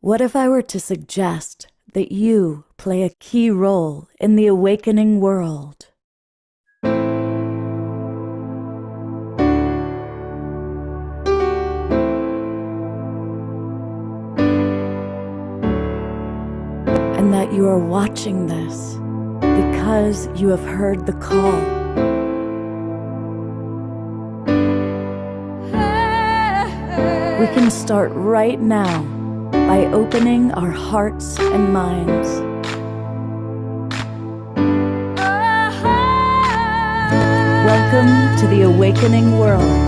What if I were to suggest that you play a key role in the awakening world? And that you are watching this because you have heard the call. We can start right now by opening our hearts and minds. Welcome to the awakening world.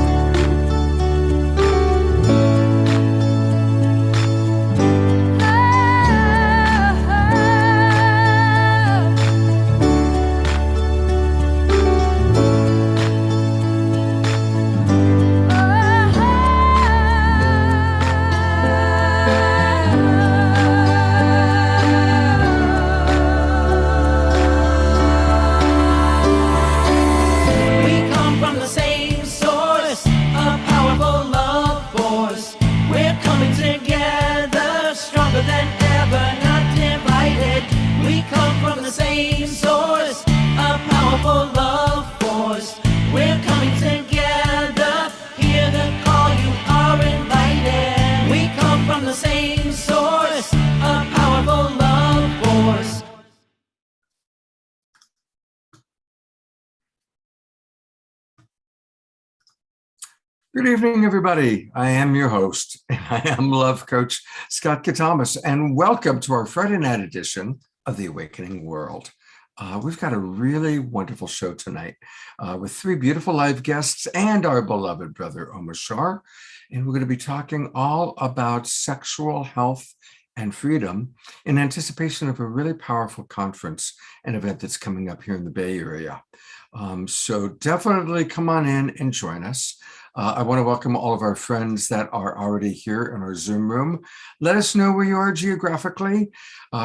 Good evening, everybody. I am your host, and I am Love Coach Scott Katamas, and welcome to our Friday night edition of The Awakening World. We've got a really wonderful show tonight with three beautiful live guests and our beloved brother, Omar Shar, and we're going to be talking all about sexual health and freedom in anticipation of a really powerful conference and event that's coming up here in the Bay Area. So definitely come on in and join us. I want to welcome all of our friends that are already here in our Zoom room. Let us know where you are geographically,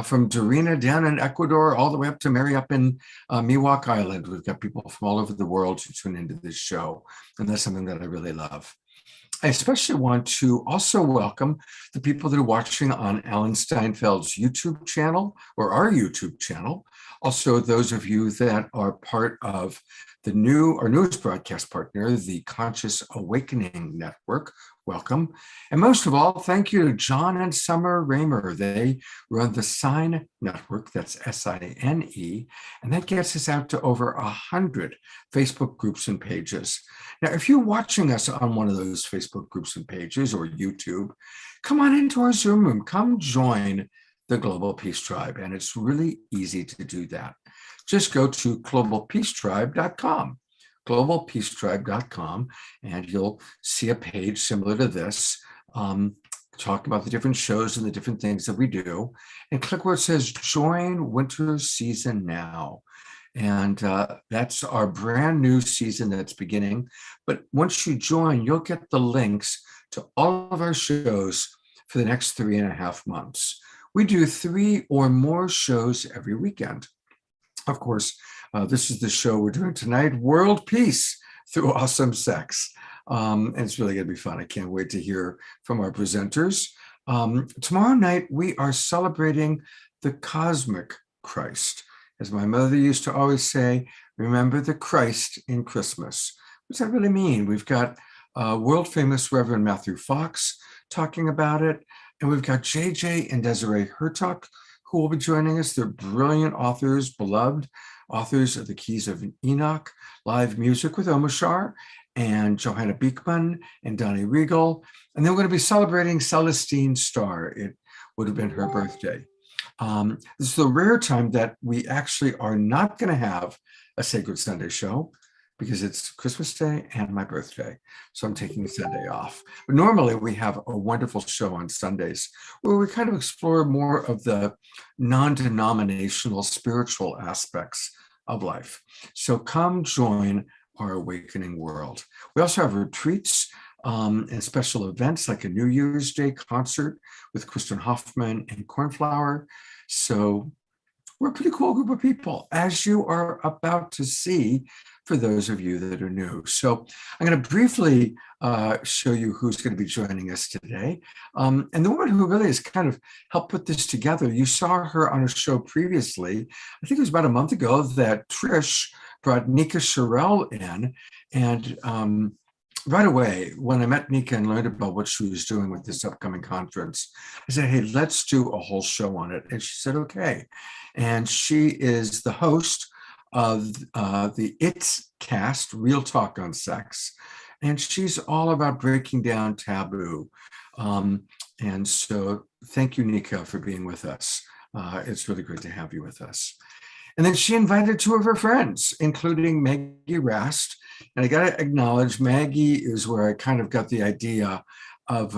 from Dorina down in Ecuador, all the way up to Mary up in Miwok Island. We've got people from all over the world who tune into this show, and that's something that I really love. I especially want to also welcome the people that are watching on Alan Steinfeld's YouTube channel, or our YouTube channel. Also, those of you that are part of our newest broadcast partner, the Conscious Awakening Network, welcome. And most of all, thank you to John and Summer Raymer. They run the Sign Network, that's S-I-N-E, and that gets us out to over 100 Facebook groups and pages. Now, if you're watching us on one of those Facebook groups and pages or YouTube, come on into our Zoom room, come join the Global Peace Tribe, and it's really easy to do that. Just go to globalpeacetribe.com, globalpeacetribe.com, and you'll see a page similar to this, talking about the different shows and the different things that we do, and click where it says Join Winter Season Now. And that's our brand new season that's beginning. But once you join, you'll get the links to all of our shows for the next 3.5 months. We do 3 or more shows every weekend. Of course, this is the show we're doing tonight, World Peace Through Awesome Sex. And it's really going to be fun. I can't wait to hear from our presenters. Tomorrow night, we are celebrating the cosmic Christ. As my mother used to always say, remember the Christ in Christmas. What does that really mean? We've got world famous Reverend Matthew Fox talking about it. And we've got JJ and Desiree Hertuck, who will be joining us. They're brilliant authors, beloved authors of The Keys of Enoch, live music with Omar Shar, and Johanna Beekman and Donnie Regal. And then we're going to be celebrating Celestine Starr. It would have been her birthday. This is the rare time that we actually are not going to have a Sacred Sunday show because it's Christmas Day and my birthday. So I'm taking Sunday off. But normally we have a wonderful show on Sundays where we kind of explore more of the non-denominational spiritual aspects of life. So come join our awakening world. We also have retreats and special events like a New Year's Day concert with Kristen Hoffman and Cornflower. So we're a pretty cool group of people, as you are about to see for those of you that are new. So I'm going to briefly show you who's going to be joining us today. And the woman who really has kind of helped put this together, you saw her on a show previously, I think it was about a month ago, that Trish brought Nika Sherrill in. And right away, when I met Nika and learned about what she was doing with this upcoming conference, I said, hey, let's do a whole show on it. And she said, okay. And she is the host of the It's Cast, Real Talk on Sex. And she's all about breaking down taboo. And so thank you, Nika, for being with us. It's really great to have you with us. And then she invited two of her friends, including Maggie Rast. And I got to acknowledge, Maggie is where I kind of got the idea of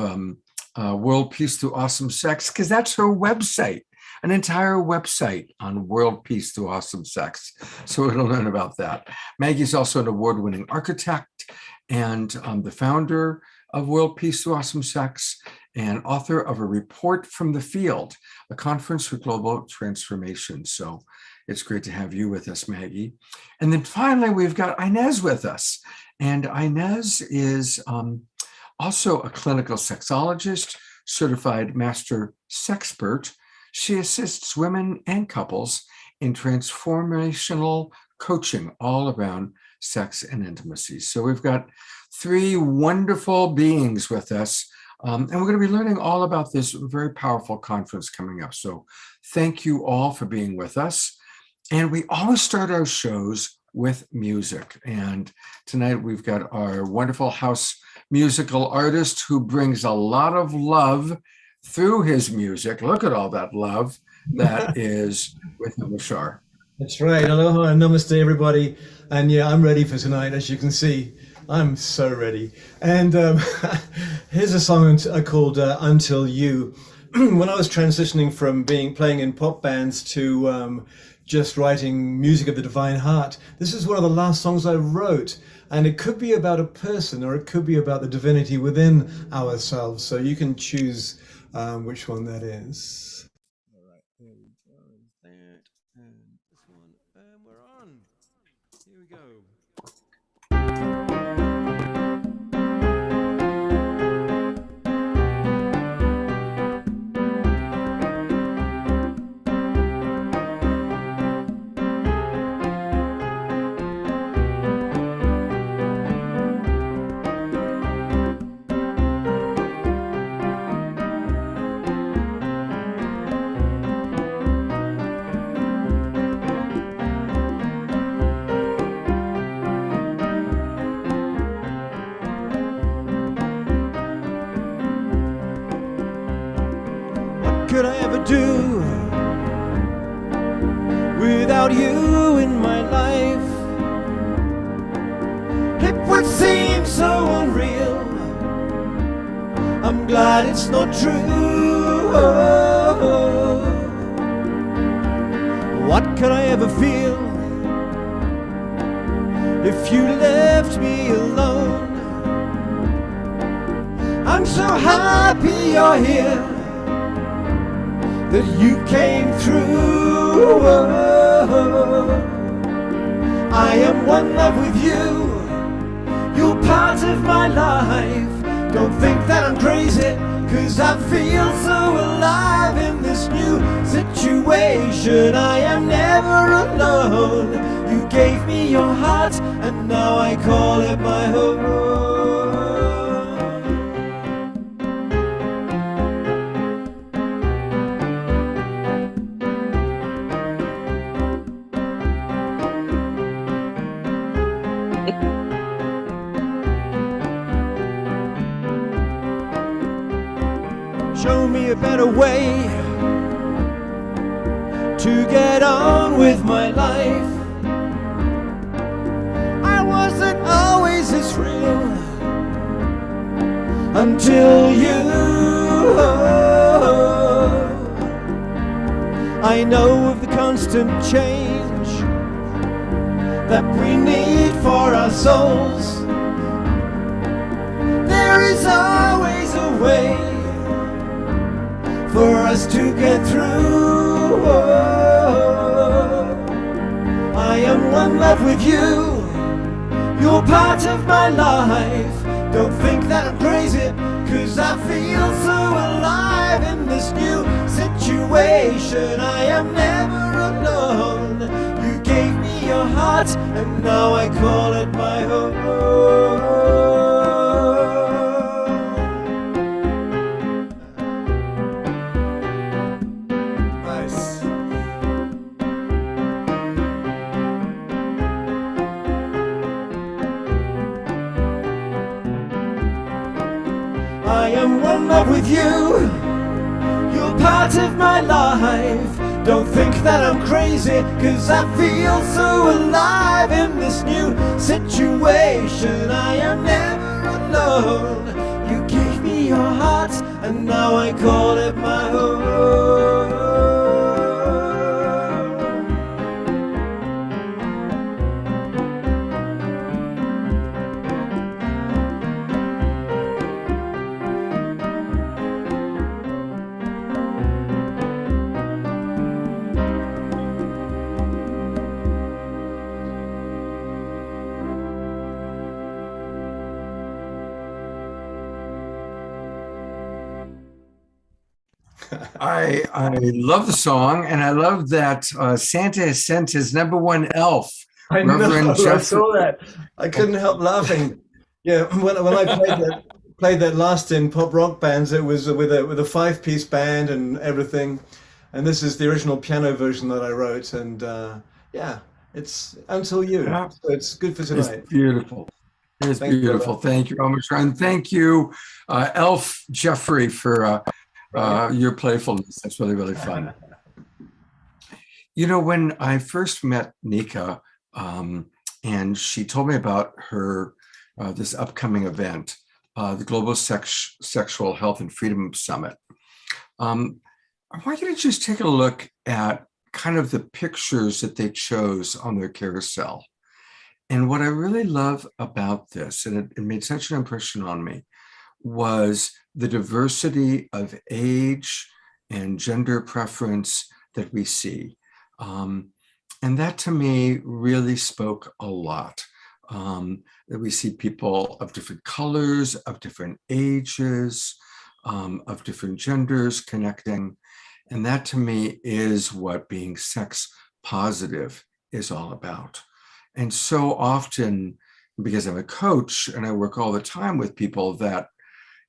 World Peace Through Awesome Sex, because that's her website, an entire website on World Peace Through Awesome Sex. So we're going to learn about that. Maggie's also an award-winning architect and the founder of World Peace Through Awesome Sex and author of A Report from the Field, a conference for global transformation. So it's great to have you with us, Maggie. And then finally, we've got Inez with us. And Inez is also a clinical sexologist, certified master sexpert. She assists women and couples in transformational coaching all around sex and intimacy. So we've got three wonderful beings with us. And we're going to be learning all about this very powerful conference coming up. So thank you all for being with us. And we always start our shows with music. And tonight we've got our wonderful house musical artist who brings a lot of love through his music. Look at all that love that is with Bashar. That's right. Aloha and namaste, everybody. And yeah, I'm ready for tonight, as you can see. I'm so ready. And here's a song called Until You. When I was transitioning from playing in pop bands to just writing music of the divine heart, this is one of the last songs I wrote. And it could be about a person, or it could be about the divinity within ourselves. So you can choose which one that is. All right, there we go. That and this one, and we're on. Here we go. Could I ever do without you in my life? It would seem so unreal. I'm glad it's not true. What could I ever feel if you left me alone? I'm so happy you're here, that you came through. I am one love with you. You're part of my life. Don't think that I'm crazy, 'cause I feel so alive in this new situation. I am never alone. You gave me your heart, and now I call it my home. Show me a better way to get on with my life. I wasn't always this real until you. I know of the constant change that we need for our souls. There is always a way for us to get through. one love with you. You're part of my life. Don't think that I'm crazy, 'cause I feel so alive in this new situation. I am never alone. You gave me your heart, and now I call it my home. Nice. I am one love with you. You're part of my life. Don't think that I'm crazy, 'cause I feel so alive in this new situation. I am never alone. You gave me your heart, and now I call it my home. I love the song, and I love that Santa has sent his #1 elf, I know, Reverend I Jeffrey. saw that. I couldn't help laughing. Yeah, when I played that last in pop rock bands, it was with a 5-piece band and everything. And this is the original piano version that I wrote. And yeah, it's Until You. Yeah. So it's good for It's tonight. beautiful. It's Thank you, beautiful. brother. Thank you, Omar. And thank you, Elf Jeffrey, for your playfulness. That's really, really fun. You know, when I first met Nika, and she told me about her this upcoming event, the Global Sexual Health and Freedom Summit, I want you to just take a look at kind of the pictures that they chose on their carousel. And what I really love about this, and it made such an impression on me, was the diversity of age and gender preference that we see. And that to me really spoke a lot. That we see people of different colors, of different ages, of different genders connecting. And that to me is what being sex positive is all about. And so often, because I'm a coach and I work all the time with people that,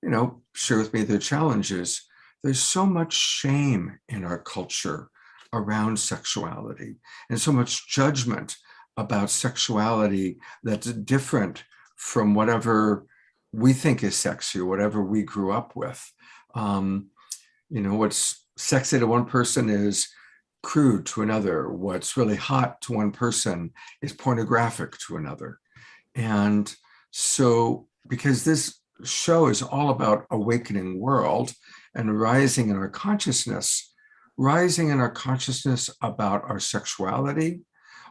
you know, share with me their challenges, there's so much shame in our culture around sexuality and so much judgment about sexuality that's different from whatever we think is sexy or whatever we grew up with. You know, what's sexy to one person is crude to another. What's really hot to one person is pornographic to another. And so, because this show is all about awakening world and rising in our consciousness about our sexuality,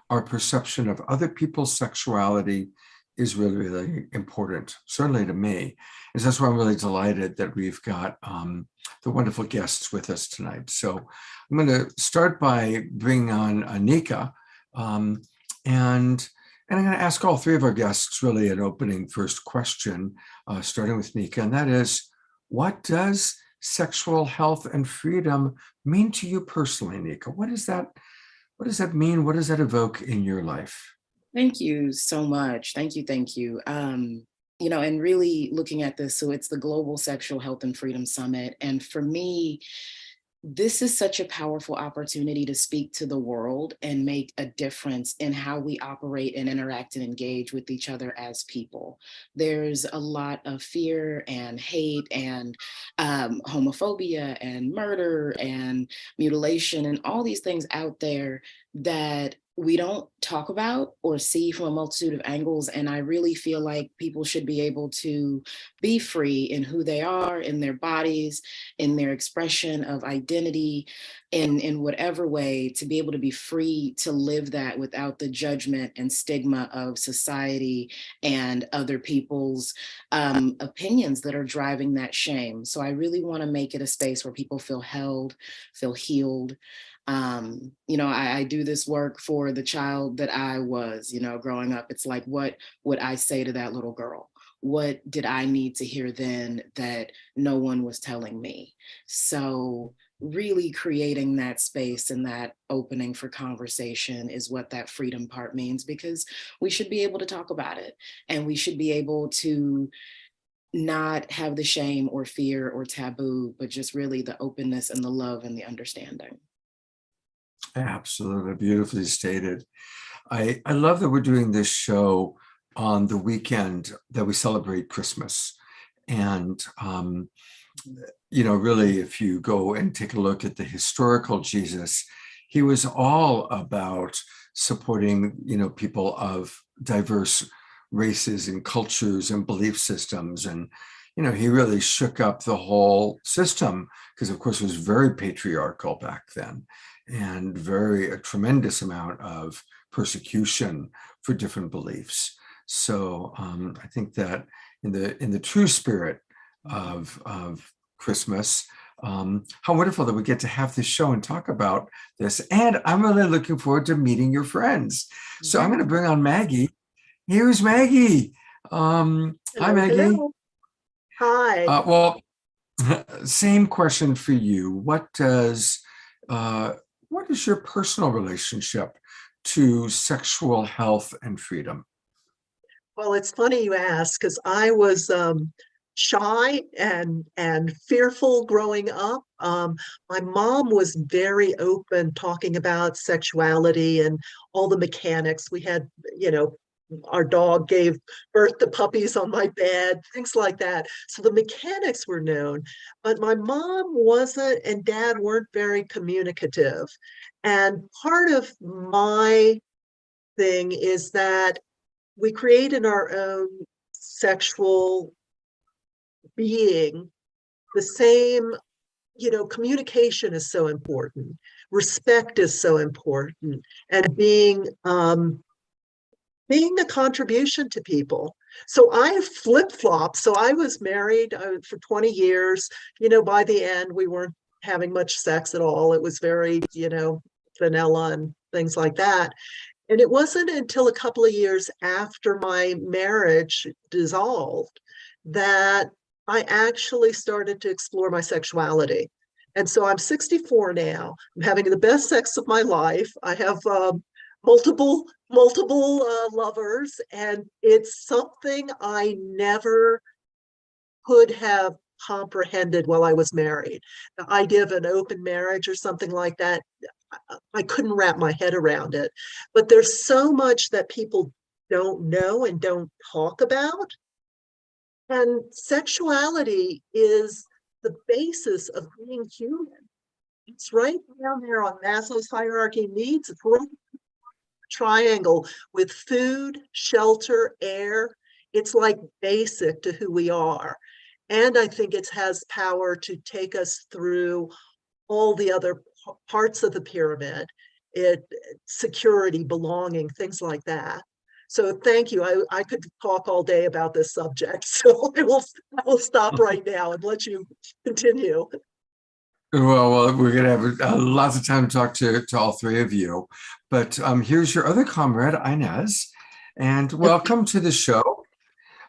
our perception of other people's sexuality is really, really important, certainly to me. And that's why I'm really delighted that we've got the wonderful guests with us tonight. So I'm going to start by bringing on Anika, and I'm going to ask all three of our guests really an opening first question, starting with Nika, and that is, what does sexual health and freedom mean to you personally, Nika? What does that mean? What does that evoke in your life? Thank you so much. Thank you. Thank you. You know, and really looking at this, so it's the Global Sexual Health and Freedom Summit. And for me, this is such a powerful opportunity to speak to the world and make a difference in how we operate and interact and engage with each other as people. There's a lot of fear and hate and homophobia and murder and mutilation and all these things out there that we don't talk about or see from a multitude of angles. And I really feel like people should be able to be free in who they are, in their bodies, in their expression of identity, in whatever way, to be able to be free to live that without the judgment and stigma of society and other people's opinions that are driving that shame. So I really want to make it a space where people feel held, feel healed, You know, I do this work for the child that I was, you know, growing up. It's like, what would I say to that little girl? What did I need to hear then that no one was telling me? So really creating that space and that opening for conversation is what that freedom part means, because we should be able to talk about it, and we should be able to not have the shame or fear or taboo, but just really the openness and the love and the understanding. Absolutely, beautifully stated. I love that we're doing this show on the weekend that we celebrate Christmas. And, you know, really, if you go and take a look at the historical Jesus, he was all about supporting, you know, people of diverse races and cultures and belief systems. And, you know, he really shook up the whole system because, of course, it was very patriarchal back then, and a tremendous amount of persecution for different beliefs. So I think that in the true spirit of Christmas, how wonderful that we get to have this show and talk about this. And I'm really looking forward to meeting your friends. So I'm going to bring on Maggie. Here's Maggie. Hi, Maggie. Hello. Hi. Well, same question for you. What is your personal relationship to sexual health and freedom? Well, it's funny you ask, because I was shy and fearful growing up. My mom was very open talking about sexuality and all the mechanics. We had, you know, our dog gave birth to puppies on my bed, things like that. So the mechanics were known, but my mom wasn't, and dad weren't very communicative. And part of my thing is that we create in our own sexual being the same, you know, communication is so important, respect is so important, and being a contribution to people. So I flip-flopped. So I was married for 20 years. You know, by the end, we weren't having much sex at all. It was very, you know, vanilla and things like that. And it wasn't until a couple of years after my marriage dissolved that I actually started to explore my sexuality. And so I'm 64 now. I'm having the best sex of my life. I have multiple lovers, and it's something I never could have comprehended while I was married. The idea of an open marriage or something like that, I couldn't wrap my head around it. But there's so much that people don't know and don't talk about. And sexuality is the basis of being human. It's right down there on Maslow's hierarchy of needs. It's right triangle with food, shelter, air. It's like basic to who we are. And I think it has power to take us through all the other parts of the pyramid, security, belonging, things like that. So thank you. I could talk all day about this subject. So I will stop right now and let you continue. Well, we're going to have lots of time to talk to all three of you. But here's your other comrade, Inez. And welcome to the show.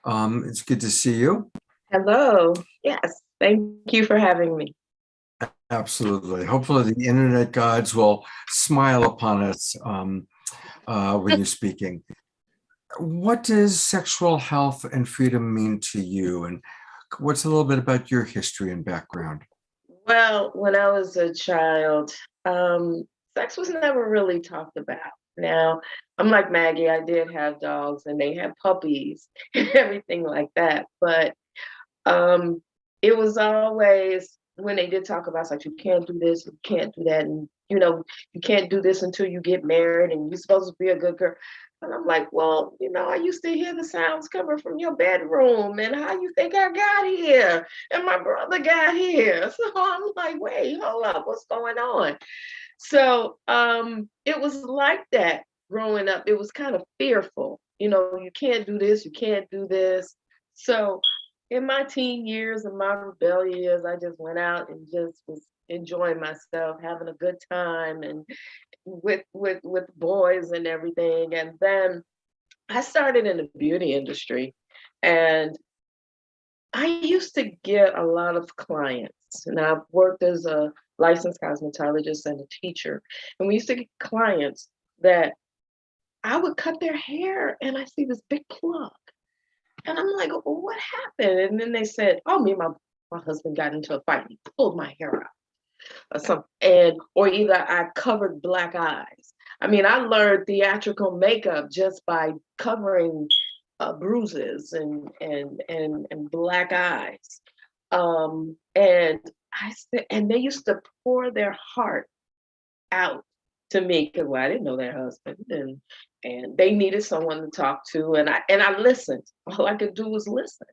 It's good to see you. Hello. Yes. Thank you for having me. Absolutely. Hopefully the internet gods will smile upon us when you're speaking. What does sexual health and freedom mean to you? And what's a little bit about your history and background? Well, when I was a child, sex was never really talked about. Now, I'm like Maggie, I did have dogs and they had puppies and everything like that. But it was always, when they did talk about sex, you can't do this, you can't do that. And, you know, you can't do this until you get married and you're supposed to be a good girl. And I'm like, well, you know, I used to hear the sounds coming from your bedroom, and how you think I got here? And my brother got here. So I'm like, wait, hold up, what's going on? So it was like that growing up. It was kind of fearful. You know, you can't do this, you can't do this. So in my teen years and my rebellion years, I just went out and just was enjoying myself, having a good time, and with boys and everything. And then I started in the beauty industry, and I used to get a lot of clients, and I've worked as a licensed cosmetologist and a teacher. And we used to get clients that I would cut their hair and I see this big plug. And I'm like, well, what happened? And then they said, oh, me and my husband got into a fight. He pulled my hair out or something. Or either I covered black eyes. I mean, I learned theatrical makeup just by covering bruises and black eyes. And I said, and they used to pour their heart out to me because, well, I didn't know their husband, and they needed someone to talk to, and I listened. All I could do was listen.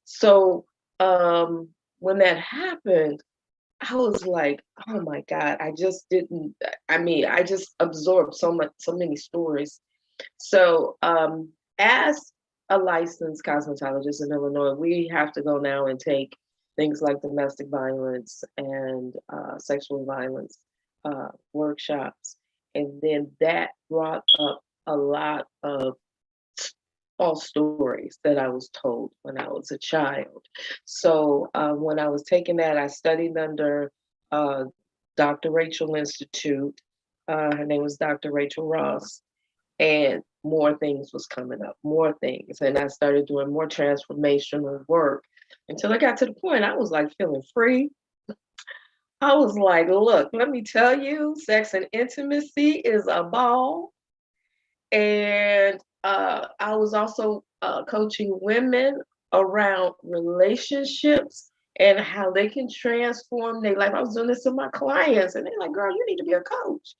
So when that happened, I was like, oh my God, I just didn't. I mean, I just absorbed so many stories. So as a licensed cosmetologist in Illinois, we have to go now and take things like domestic violence and sexual violence workshops. And then that brought up a lot of false stories that I was told when I was a child. So when I was taking that, I studied under Dr. Rachel Institute. Her name was Dr. Rachel Ross. And more things was coming up, more things. And I started doing more transformational work until I got to the point I was like feeling free. I was like, look, let me tell you, sex and intimacy is a ball. And I was also coaching women around relationships and how they can transform their life. I was doing this to my clients, and they're like, girl, you need to be a coach.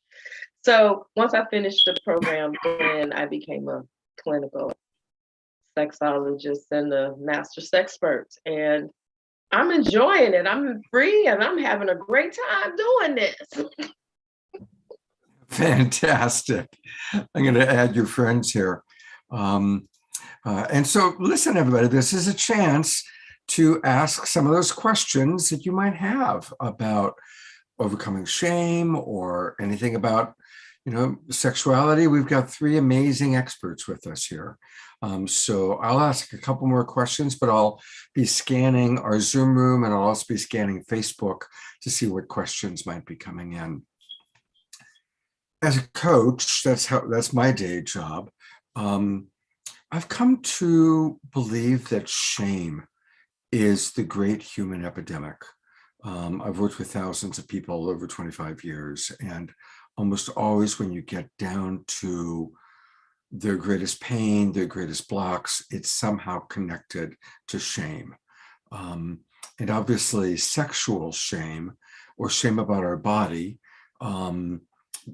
So once I finished the program, then I became a clinical sexologist and a master sexpert. And I'm enjoying it. I'm free and I'm having a great time doing this. Fantastic. I'm going to add your friends here. And so listen, everybody, this is a chance to ask some of those questions that you might have about overcoming shame or anything about, sexuality. We've got three amazing experts with us here. So I'll ask a couple more questions, but I'll be scanning our Zoom room, and I'll also be scanning Facebook to see what questions might be coming in. As a coach, that's my day job. I've come to believe that shame is the great human epidemic. I've worked with thousands of people over 25 years, and almost always when you get down to their greatest pain, their greatest blocks, it's somehow connected to shame. And obviously sexual shame or shame about our body, and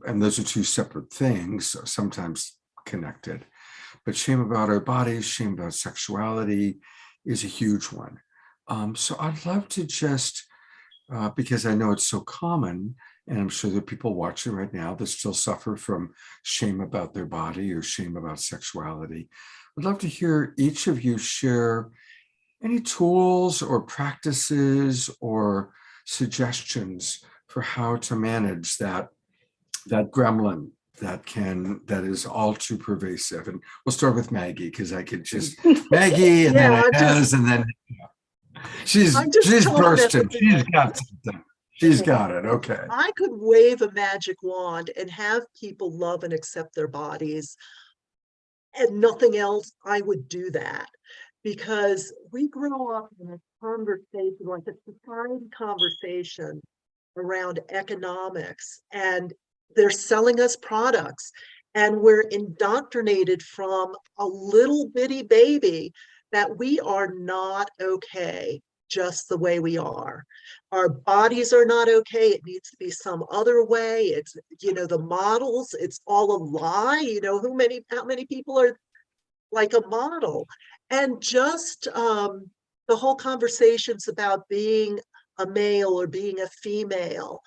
those are two separate things, sometimes connected. But shame about our bodies, shame about sexuality is a huge one. So I'd love to just, because I know it's so common, and I'm sure there are people watching right now that still suffer from shame about their body or shame about sexuality. I'd love to hear each of you share any tools or practices or suggestions for how to manage that gremlin that is all too pervasive. And we'll start with Maggie, because I could just Maggie, and then Inez, and then she's bursting. She's got something. She's got it. Okay. I could wave a magic wand and have people love and accept their bodies and nothing else. I would do that, because we grow up in a conversation, like a society conversation around economics, and they're selling us products, and we're indoctrinated from a little bitty baby that we are not okay just the way we are. Our bodies are not okay. It needs to be some other way. It's, the models, it's all a lie. How many people are like a model? And just the whole conversations about being a male or being a female.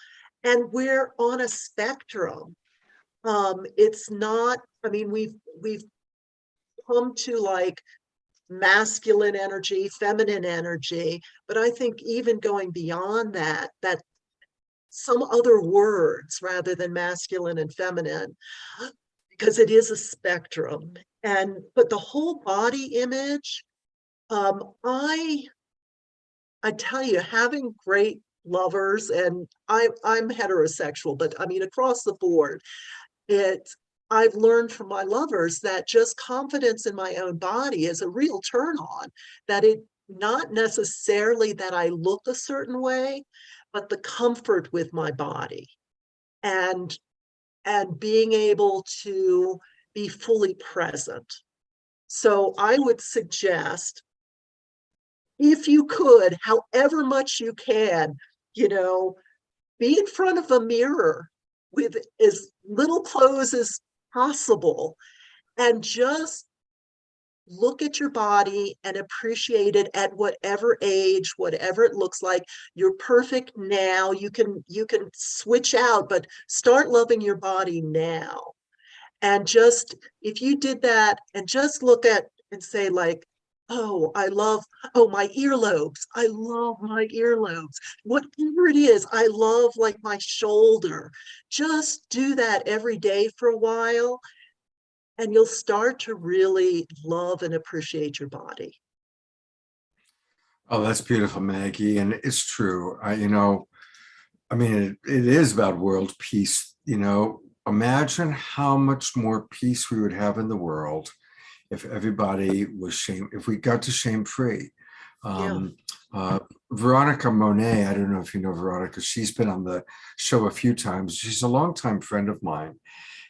And we're on a spectrum. It's not, we've come to like masculine energy, feminine energy, but I think even going beyond that some other words rather than masculine and feminine, because it is a spectrum. But the whole body image, I tell you, having great lovers, and I'm heterosexual, but I mean across the board, I've learned from my lovers that just confidence in my own body is a real turn on, that it not necessarily that I look a certain way, but the comfort with my body and being able to be fully present. So I would suggest, if you could, however much you can, you know, be in front of a mirror with as little clothes as possible and just look at your body and appreciate it at whatever age, whatever it looks like. You're perfect now. You can switch out, but start loving your body now. And just, if you did that and just look at and say like, oh, oh, my earlobes. I love my earlobes. Whatever it is, I love like my shoulder. Just do that every day for a while, and you'll start to really love and appreciate your body. Oh, that's beautiful, Maggie. And it's true. I mean, it is about world peace. Imagine how much more peace we would have in the world if everybody was if we got to shame free. Yeah. Veronica Monet, I don't know if you know Veronica, she's been on the show a few times. She's a longtime friend of mine.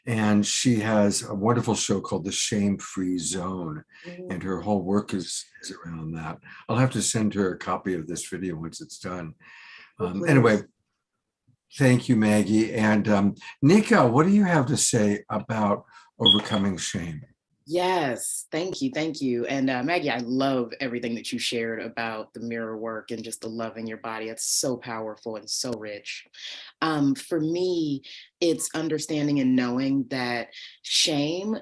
And she has a wonderful show called The Shame Free Zone. And her whole work is around that. I'll have to send her a copy of this video once it's done. Anyway, thank you, Maggie. And Nika, what do you have to say about overcoming shame? Yes, thank you, thank you. And Maggie, I love everything that you shared about the mirror work and just the loving your body. It's so powerful and so rich. For me, it's understanding and knowing that shame,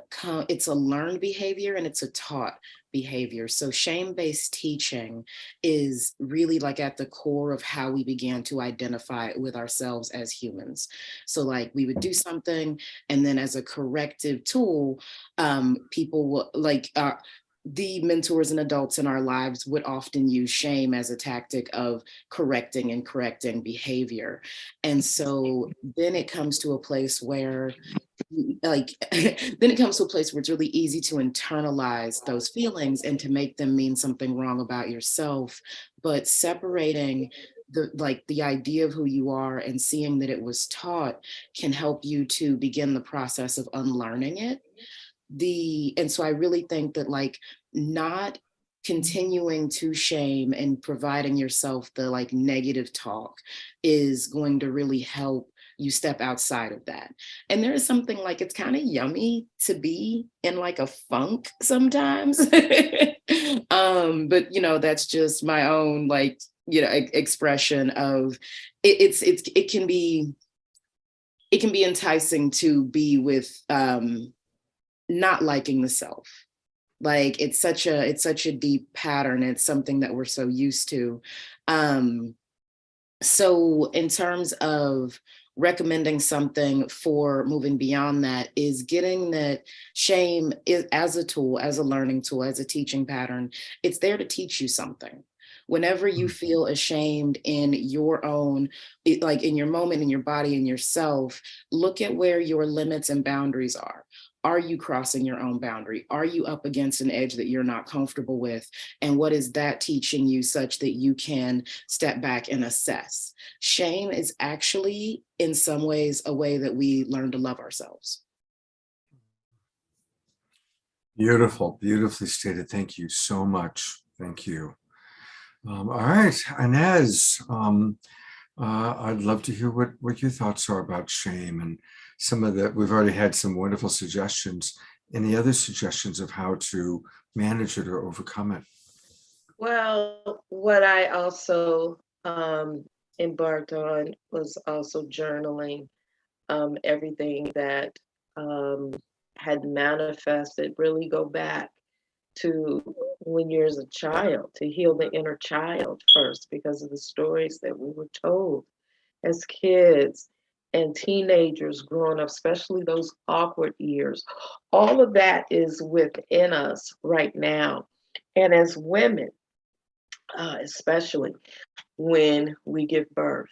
it's a learned behavior and it's a taught behavior. So shame-based teaching is really like at the core of how we began to identify with ourselves as humans. So like we would do something, and then as a corrective tool, people will like the mentors and adults in our lives would often use shame as a tactic of correcting behavior. And so then it comes to a place where then it comes to a place where it's really easy to internalize those feelings and to make them mean something wrong about yourself. But separating the idea of who you are and seeing that it was taught can help you to begin the process of unlearning it. And so I really think that like not continuing to shame and providing yourself the like negative talk is going to really help you step outside of that. And there is something like, it's kind of yummy to be in like a funk sometimes. But that's just my own like, expression of it can be enticing to be with not liking the self. Like it's such a deep pattern. It's something that we're so used to. So in terms of recommending something for moving beyond that is getting that shame is, as a tool, as a learning tool, as a teaching pattern, it's there to teach you something. Whenever you feel ashamed in your own, like in your moment, in your body, in yourself, look at where your limits and boundaries are. Are you crossing your own boundary? Are you up against an edge that you're not comfortable with? And what is that teaching you such that you can step back and assess? Shame is actually, in some ways, a way that we learn to love ourselves. Beautiful, beautifully stated. Thank you so much. Thank you. All right, Inez, I'd love to hear what your thoughts are about shame and some of the, we've already had some wonderful suggestions. Any other suggestions of how to manage it or overcome it? Well, what I also embarked on was also journaling everything that had manifested, really go back to when you're as a child, to heal the inner child first because of the stories that we were told as kids and teenagers growing up, especially those awkward years. All of that is within us right now. And as women, especially when we give birth,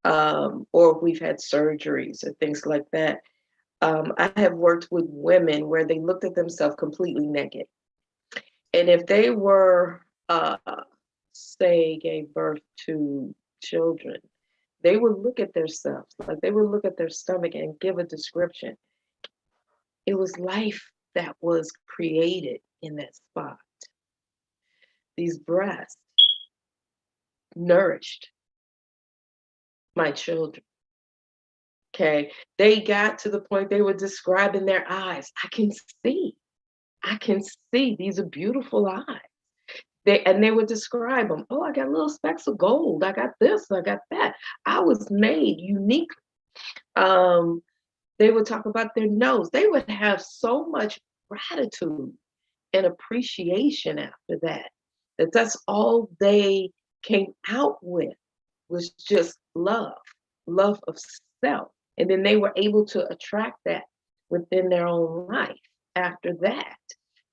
or we've had surgeries or things like that. I have worked with women where they looked at themselves completely naked. And if they were, say, gave birth to children, they would look at themselves, like they would look at their stomach and give a description. It was life that was created in that spot. These breasts nourished my children. Okay. They got to the point they were describing their eyes. I can see these are beautiful eyes. They would describe them. Oh, I got little specks of gold. I got this, I got that. I was made uniquely. They would talk about their nose. They would have so much gratitude and appreciation after that. That's all they came out with was just love of self. And then they were able to attract that within their own life after that,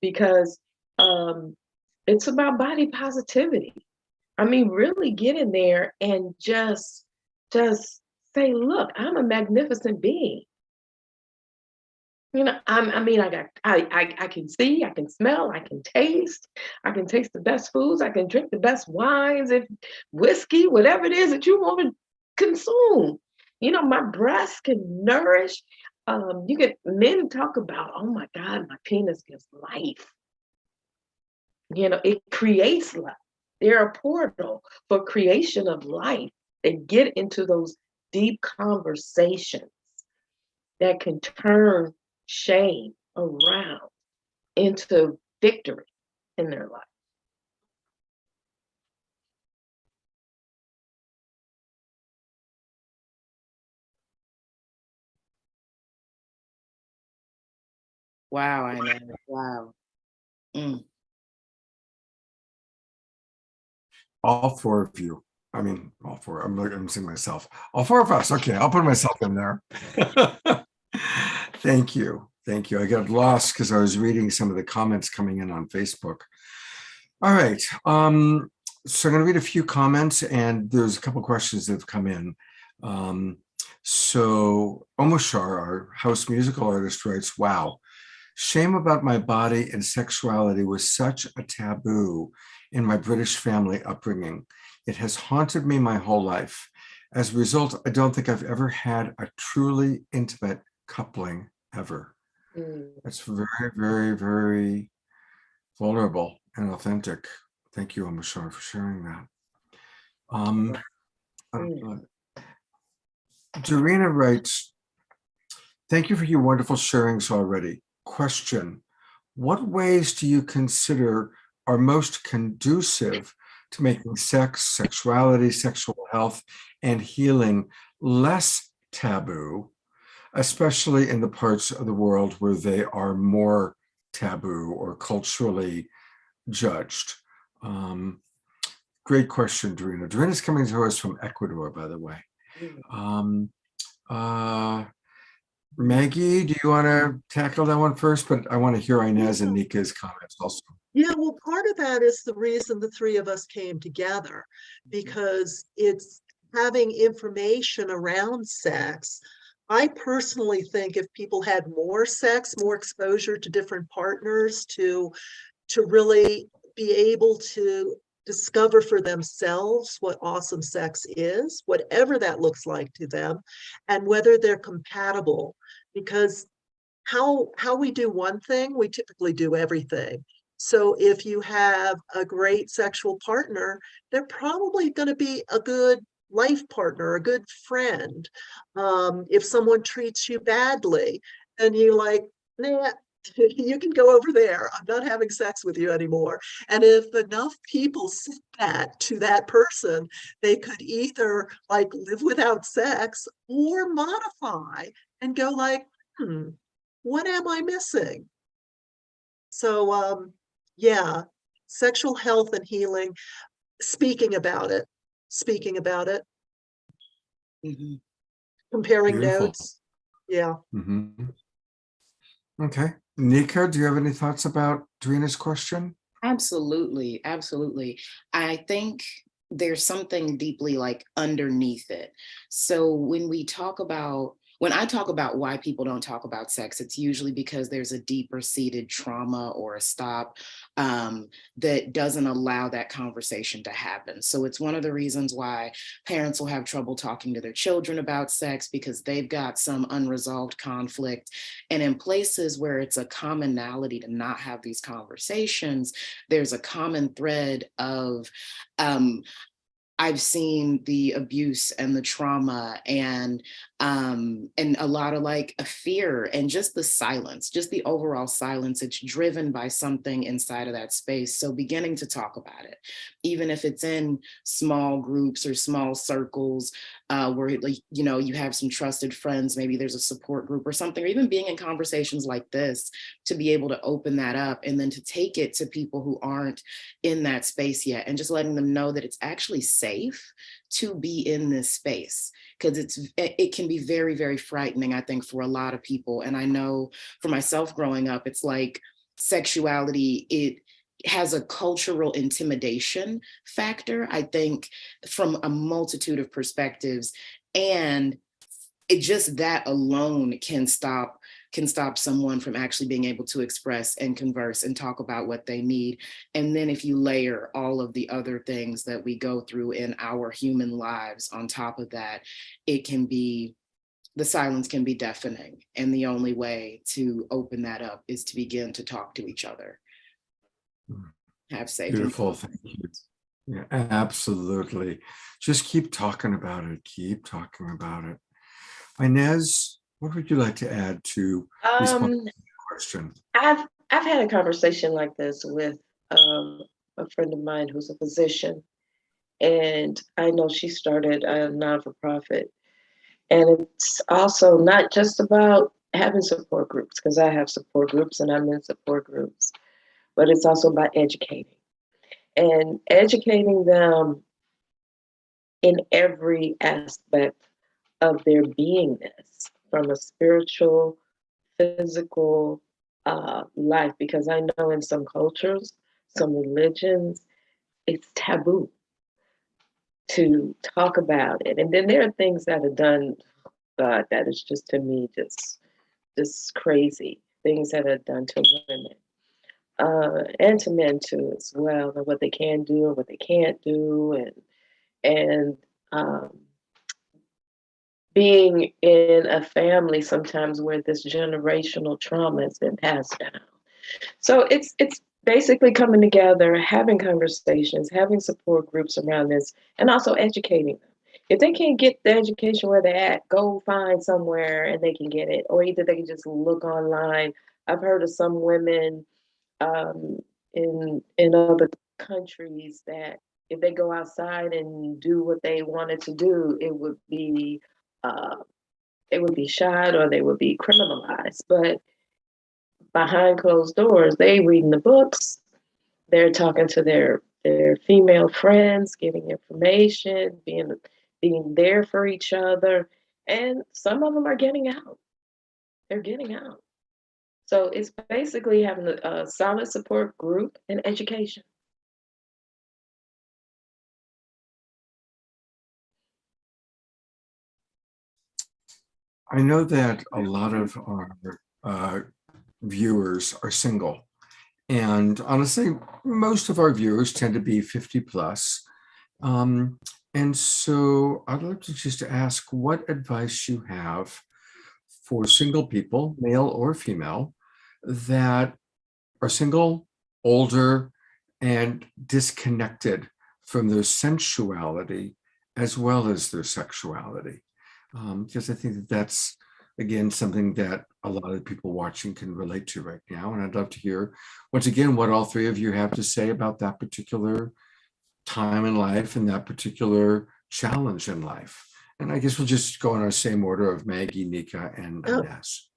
because it's about body positivity. I mean, really get in there and just say, look, I'm a magnificent being. You know, I can see, I can smell, I can taste the best foods, I can drink the best wines, if whiskey, whatever it is that you want to consume. You know, my breasts can nourish. You get men talk about, oh my God, my penis gives life. You know, it creates life. They're a portal for creation of life. They get into those deep conversations that can turn shame around into victory in their life. Wow, I know. Wow. Mm. All four of you. I mean, all four. I'm saying myself. All four of us. Okay, I'll put myself in there. Thank you. Thank you. I got lost because I was reading some of the comments coming in on Facebook. All right. So I'm going to read a few comments, and there's a couple questions that have come in. So Omoshar, our house musical artist, writes, wow, shame about my body and sexuality was such a taboo in my British family upbringing. It has haunted me my whole life. As a result, I don't think I've ever had a truly intimate coupling ever. That's very, very, very vulnerable and authentic. Thank you, Omoshar, for sharing that. Dorina writes, thank you for your wonderful sharings already. Question, what ways do you consider are most conducive to making sex, sexuality, sexual health, and healing less taboo, especially in the parts of the world where they are more taboo or culturally judged? Great question, Dorina. Dorina's coming to us from Ecuador, by the way. Maggie, do you want to tackle that one first? But I want to hear Inez and Nika's comments also. Yeah, well, part of that is the reason the three of us came together, because it's having information around sex. I personally think if people had more sex, more exposure to different partners, to really be able to discover for themselves what awesome sex is, whatever that looks like to them, and whether they're compatible. Because how we do one thing, we typically do everything. So if you have a great sexual partner, they're probably going to be a good life partner, a good friend. If someone treats you badly, and you're like, nah, you can go over there. I'm not having sex with you anymore. And if enough people said that to that person, they could either like live without sex or modify and go like, what am I missing? So yeah, sexual health and healing, speaking about it. Mhm. comparing Beautiful. notes. Yeah. Mhm. Okay. Nika, do you have any thoughts about Doreena's question? Absolutely, absolutely. I think there's something deeply like underneath it. So when I talk about why people don't talk about sex, it's usually because there's a deeper seated trauma or a stop that doesn't allow that conversation to happen. So it's one of the reasons why parents will have trouble talking to their children about sex, because they've got some unresolved conflict. And in places where it's a commonality to not have these conversations, there's a common thread of I've seen the abuse and the trauma and a lot of like a fear and just the silence, just the overall silence. It's driven by something inside of that space. So beginning to talk about it, even if it's in small groups or small circles, where like, you know, you have some trusted friends, maybe there's a support group or something, or even being in conversations like this, to be able to open that up and then to take it to people who aren't in that space yet, and just letting them know that it's actually safe to be in this space, because it can be very, very frightening, I think, for a lot of people. And I know for myself growing up, it's like sexuality, it has a cultural intimidation factor, I think, from a multitude of perspectives. And it just that alone can stop someone from actually being able to express and converse and talk about what they need. And then if you layer all of the other things that we go through in our human lives on top of that, the silence can be deafening. And the only way to open that up is to begin to talk to each other. Have safe. Beautiful. Thank you. Yeah, absolutely. Just keep talking about it. Keep talking about it. Inez, what would you like to add to respond to the question? I've had a conversation like this with a friend of mine who's a physician, and I know she started a non-for-profit, and it's also not just about having support groups, because I have support groups and I'm in support groups, but it's also about educating them in every aspect of their beingness, from a spiritual, physical life, because I know in some cultures, some religions, it's taboo to talk about it. And then there are things that are done, God, that is just, to me, just crazy. Things that are done to women and to men too as well, and what they can do and what they can't do, and being in a family sometimes where this generational trauma has been passed down. So it's basically coming together, having conversations, having support groups around this, and also educating them. If they can't get the education where they're at, go find somewhere and they can get it, or either they can just look online. I've heard of some women in other countries that if they go outside and do what they wanted to do, it would be shot or they would be criminalized. But behind closed doors, they reading the books, they're talking to their female friends, giving information, being there for each other, and some of them are getting out. They're getting out. So it's basically having a solid support group and education. I know that a lot of our viewers are single. And honestly, most of our viewers tend to be 50 plus. And so I'd like to just ask what advice you have for single people, male or female, that are single, older, and disconnected from their sensuality as well as their sexuality. Because I think that that's, again, something that a lot of people watching can relate to right now. And I'd love to hear, once again, what all three of you have to say about that particular time in life and that particular challenge in life. And I guess we'll just go in our same order of Maggie, Nika, and Inez.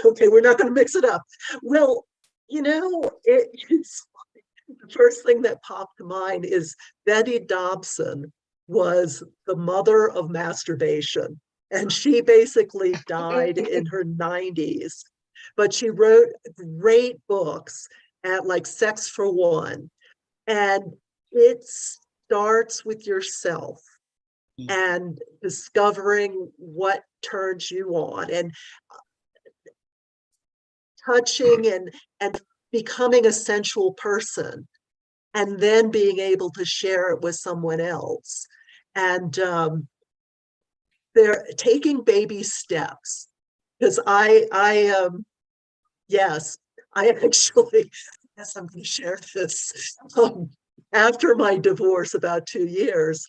Okay, we're not going to mix it up. Well, it's the first thing that popped to mind is Betty Dobson was the mother of masturbation. And she basically died in her 90s. But she wrote great books at like Sex for One. And it starts with yourself and discovering what turns you on and touching and becoming a sensual person and then being able to share it with someone else. And they're taking baby steps because yes, I actually, yes, I'm going to share this. After my divorce, about 2 years,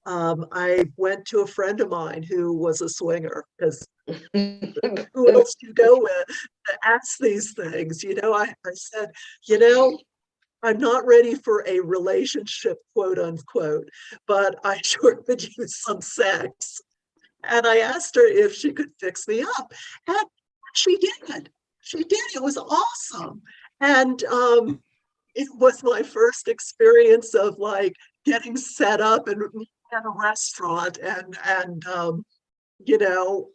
I went to a friend of mine who was a swinger because who else do you go with to ask these things? I said, I'm not ready for a relationship, quote unquote, but I sure could use some sex. And I asked her if she could fix me up. And she did. She did. It was awesome. And it was my first experience of like getting set up in at a restaurant and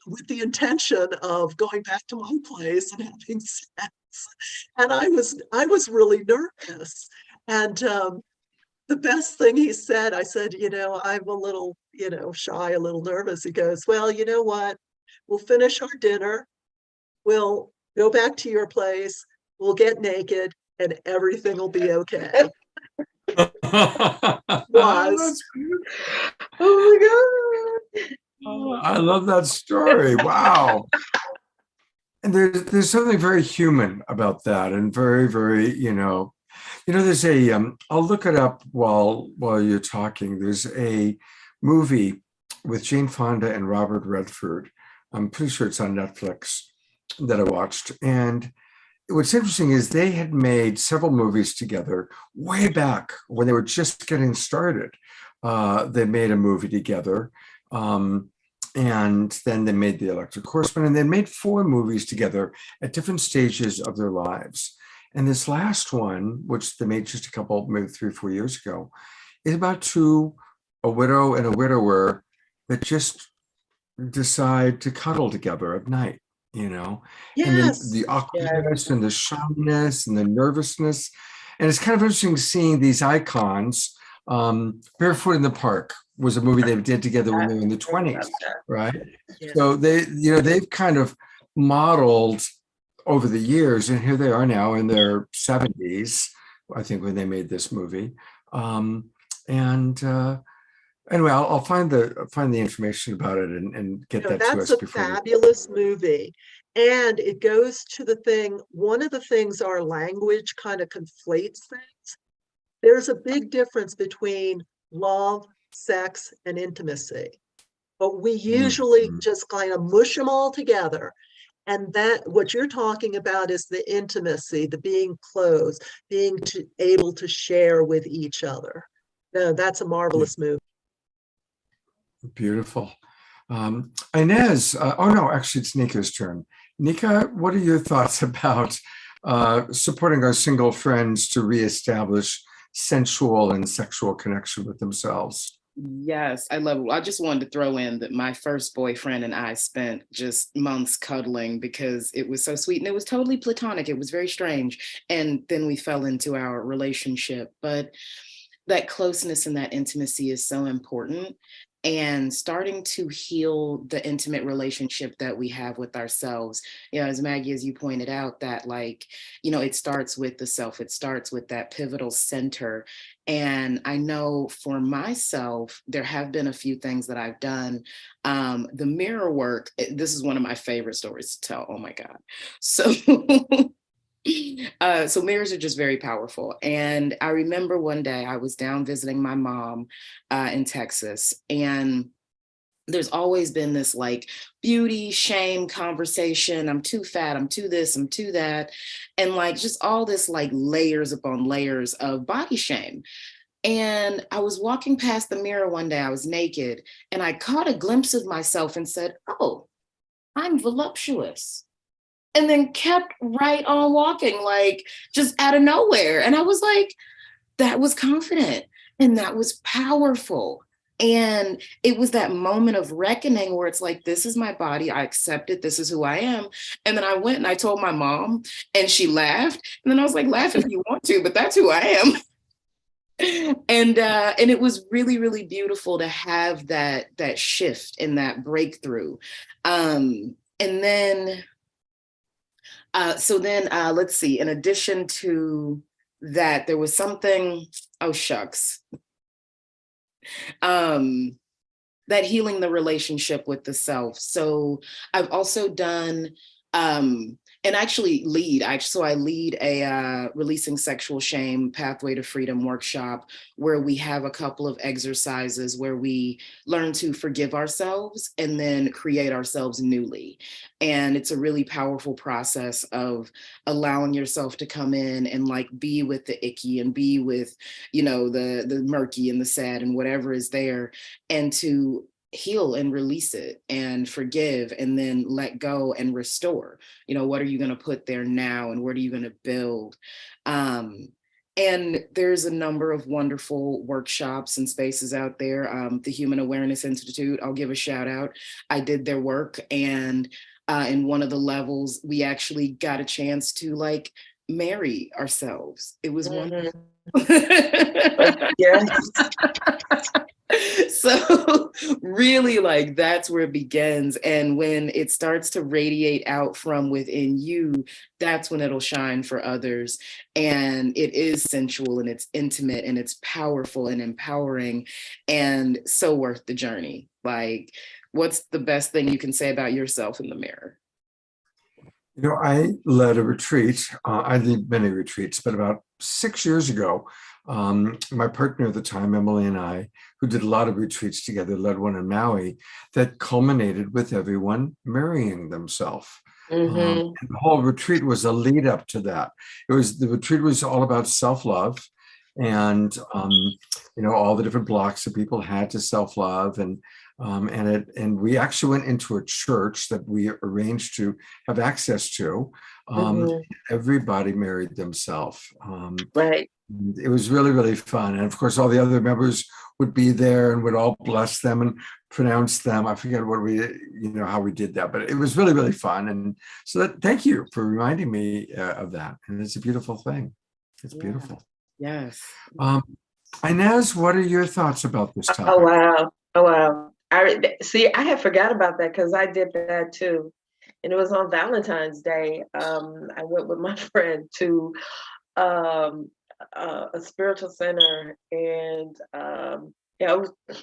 with the intention of going back to my place and having sex. And I was really nervous. And the best thing he said, I said, I'm a little, shy, a little nervous. He goes, well, you know what? We'll finish our dinner. We'll go back to your place. We'll get naked and everything will be okay. Was. Oh my God. I love that story. Wow. And there's something very human about that, and very, very, there's I'll look it up while you're talking. There's a movie with Jane Fonda and Robert Redford. I'm pretty sure it's on Netflix that I watched. And what's interesting is they had made several movies together way back when they were just getting started. They made a movie together. And then they made The Electric Horseman, and they made 4 movies together at different stages of their lives. And this last one, which they made just a couple, maybe 3 or 4 years ago, is about a widow and a widower that just decide to cuddle together at night, and Yes. the awkwardness and the shyness and the nervousness. And it's kind of interesting seeing these icons. Barefoot in the Park was a movie they did together when they were in the 20s, right? Yeah. So they've kind of modeled over the years, and here they are now in their 70s, I think, when they made this movie. Anyway, I'll find the information about it and get that to us That's a before. fabulous movie. And it goes to the thing, one of the things our language kind of conflates things. There's a big difference between love, sex, and intimacy. But we usually just kind of mush them all together. And that what you're talking about is the intimacy, the being close, being able to share with each other. No, that's a marvelous movie. Beautiful. Inez, no, actually it's Nika's turn. Nika, what are your thoughts about supporting our single friends to reestablish sensual and sexual connection with themselves? Yes, I love it. I just wanted to throw in that my first boyfriend and I spent just months cuddling because it was so sweet and it was totally platonic. It was very strange. And then we fell into our relationship. But that closeness and that intimacy is so important. And starting to heal the intimate relationship that we have with ourselves. As Maggie, as you pointed out, that it starts with the self, it starts with that pivotal center. And I know for myself, there have been a few things that I've done. The mirror work, this is one of my favorite stories to tell. Oh my God. So so mirrors are just very powerful. And I remember one day I was down visiting my mom in Texas, and there's always been this beauty shame conversation. I'm too fat, I'm too this, I'm too that. And just all this layers upon layers of body shame. And I was walking past the mirror one day, I was naked, and I caught a glimpse of myself and said, oh, I'm voluptuous. And then kept right on walking, just out of nowhere. And I was like, that was confident and that was powerful. And it was that moment of reckoning where it's like, this is my body. I accept it. This is who I am. And then I went and I told my mom, and she laughed. And then I was like, laugh if you want to, but that's who I am. And it was really, really beautiful to have that shift and that breakthrough. And then so then let's see, in addition to that, there was something, oh shucks, that healing the relationship with the self. So I've also done and actually I lead a releasing sexual shame pathway to freedom workshop, where we have a couple of exercises where we learn to forgive ourselves and then create ourselves newly. And it's a really powerful process of allowing yourself to come in and like be with the icky and be with, you know, the murky and the sad and whatever is there, and to heal and release it and forgive and then let go and restore. You know, what are you going to put there now, and what are you going to build? And there's a number of wonderful workshops and spaces out there. The Human Awareness Institute, I'll give a shout out. I did their work, and in one of the levels, we actually got a chance to like marry ourselves. It was wonderful. Yes. So really, like, that's where it begins. And when it starts to radiate out from within you, that's when it'll shine for others. And it is sensual, and it's intimate, and it's powerful and empowering, and so worth the journey. Like, what's the best thing you can say about yourself in the mirror? You know, I led a retreat. I did many retreats, but about 6 years ago, my partner at the time, Emily, and I, who did a lot of retreats together, led one in Maui that culminated with everyone marrying themselves. Mm-hmm. The whole retreat was a lead up to that. The retreat was all about self-love, and you know, all the different blocks that people had to self-love, and we actually went into a church that we arranged to have access to. Mm-hmm. Everybody married themselves. Right. It was really, really fun. And of course, all the other members would be there and would all bless them and pronounce them. I forget how we did that, but it was really, really fun. And so thank you for reminding me of that. And it's a beautiful thing. It's beautiful. Yes. Inez, what are your thoughts about this topic? Oh, wow. Oh, wow. I had forgot about that, because I did that too. And it was on Valentine's Day. I went with my friend to a spiritual center, and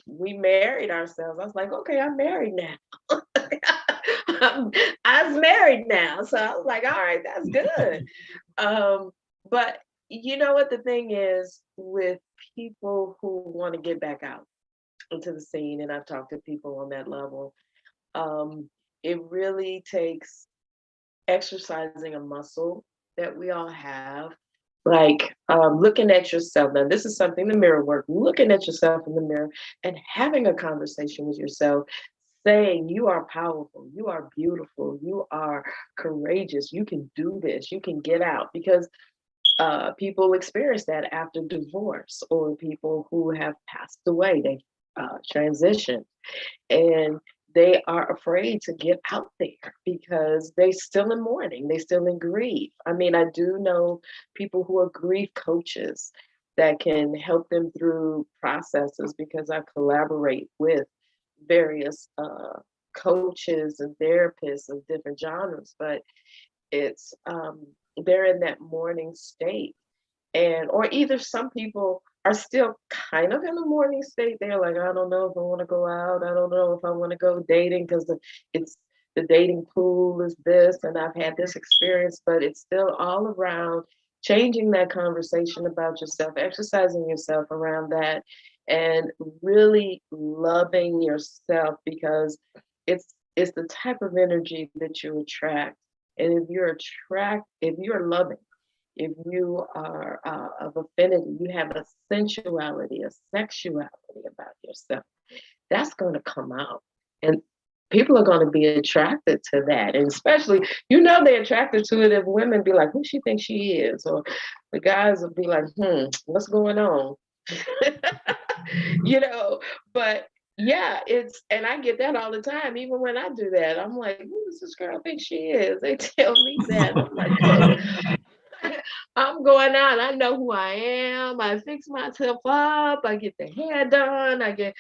we married ourselves. I was like, okay, I'm married now. I'm married now. So I was like, all right, that's good. But you know what the thing is with people who want to get back out into the scene, and I've talked to people on that level, it really takes exercising a muscle that we all have, like looking at yourself. Now, this is something, the mirror work, looking at yourself in the mirror and having a conversation with yourself, saying you are powerful, you are beautiful, you are courageous, you can do this, you can get out. Because people experience that after divorce, or people who have passed away, they transition, and they are afraid to get out there because they still in mourning, they still in grief. I mean, I do know people who are grief coaches that can help them through processes, because I collaborate with various coaches and therapists of different genres, but it's they're in that mourning state. And or either some people are still kind of in a mourning state. They're like, I don't know if I want to go out. I don't know if I want to go dating, because it's the dating pool is this, and I've had this experience. But it's still all around changing that conversation about yourself, exercising yourself around that, and really loving yourself, because it's the type of energy that you attract. And if you're loving, if you are of affinity, you have a sensuality, a sexuality about yourself, that's going to come out. And people are going to be attracted to that. And especially, they're attracted to it if women be like, who she thinks she is? Or the guys will be like, what's going on? you know, but yeah, and I get that all the time. Even when I do that, I'm like, who does this girl think she is? They tell me that. I'm like, look, I'm going out. I know who I am. I fix myself up. I get the hair done. I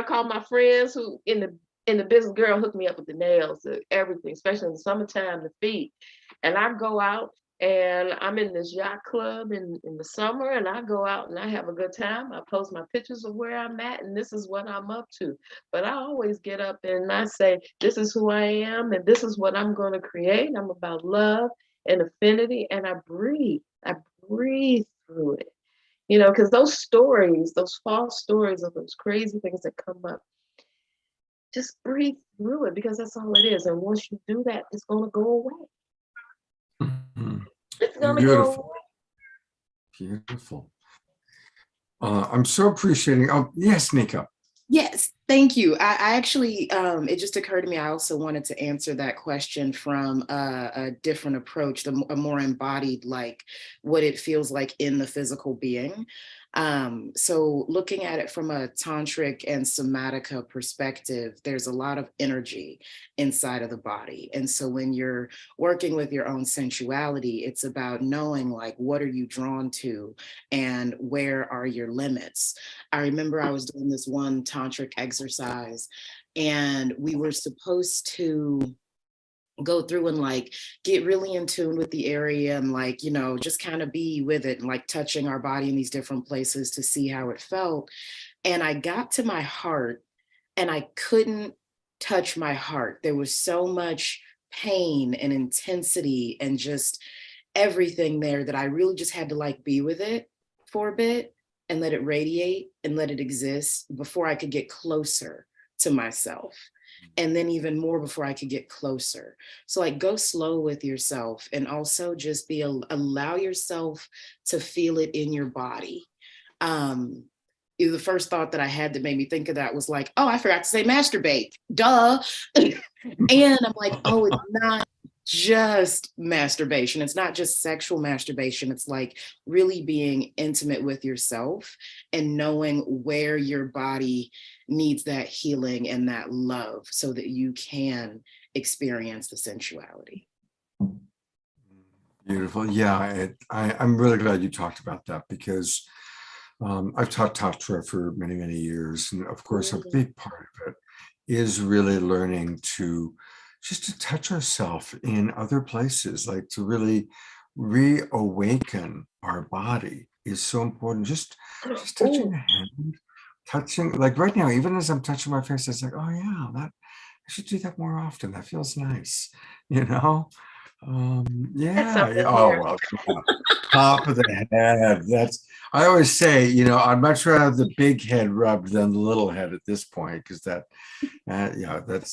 call my friends who in the business, girl, hook me up with the nails, everything, especially in the summertime, the feet. And I go out and I'm in this yacht club in the summer, and I go out and I have a good time. I post my pictures of where I'm at, and this is what I'm up to. But I always get up and I say, this is who I am, and this is what I'm going to create. I'm about love and affinity, and I breathe. I breathe through it, because those stories, those false stories of those crazy things that come up, just breathe through it, because that's all it is. And once you do that, it's going to go away. It's going to go Beautiful. away. Beautiful. I'm so appreciating. Oh, yes, Nika. Yes, thank you. I actually, it just occurred to me, I also wanted to answer that question from a different approach, a more embodied, like what it feels like in the physical being. So looking at it from a tantric and somatica perspective, there's a lot of energy inside of the body. And so when you're working with your own sensuality, it's about knowing, like, what are you drawn to and where are your limits? I remember I was doing this one tantric exercise, and we were supposed to go through and like get really in tune with the area and like, just kind of be with it and like touching our body in these different places to see how it felt. And I got to my heart and I couldn't touch my heart. There was so much pain and intensity and just everything there that I really just had to like be with it for a bit and let it radiate and let it exist before I could get closer to myself. And then even more before I could get closer. So like go slow with yourself, and also just allow yourself to feel it in your body. The first thought that I had that made me think of that was like, oh, I forgot to say masturbate, duh. And I'm like, oh, it's not just masturbation. It's not just sexual masturbation. It's like really being intimate with yourself and knowing where your body needs that healing and that love so that you can experience the sensuality. Beautiful. Yeah, I'm really glad you talked about that, because I've taught Tantra for many, many years. And of course, a big part of it is really learning to touch ourselves in other places, like to really reawaken our body is so important. Just touching the hand, touching, like right now, even as I'm touching my face, it's like, oh yeah, I should do that more often. That feels nice, yeah. Oh well, yeah. Top of the head. I always say, I'd much rather have the big head rubbed than the little head at this point, because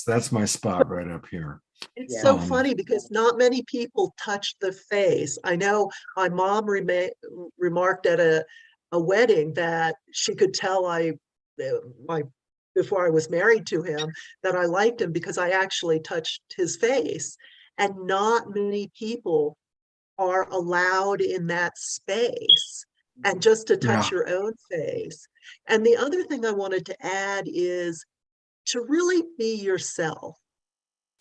that's my spot right up here. It's so funny because not many people touch the face. I know my mom remarked at a wedding that she could tell before I was married to him, that I liked him because I actually touched his face. And not many people are allowed in that space, and just to touch your own face. And the other thing I wanted to add is to really be yourself.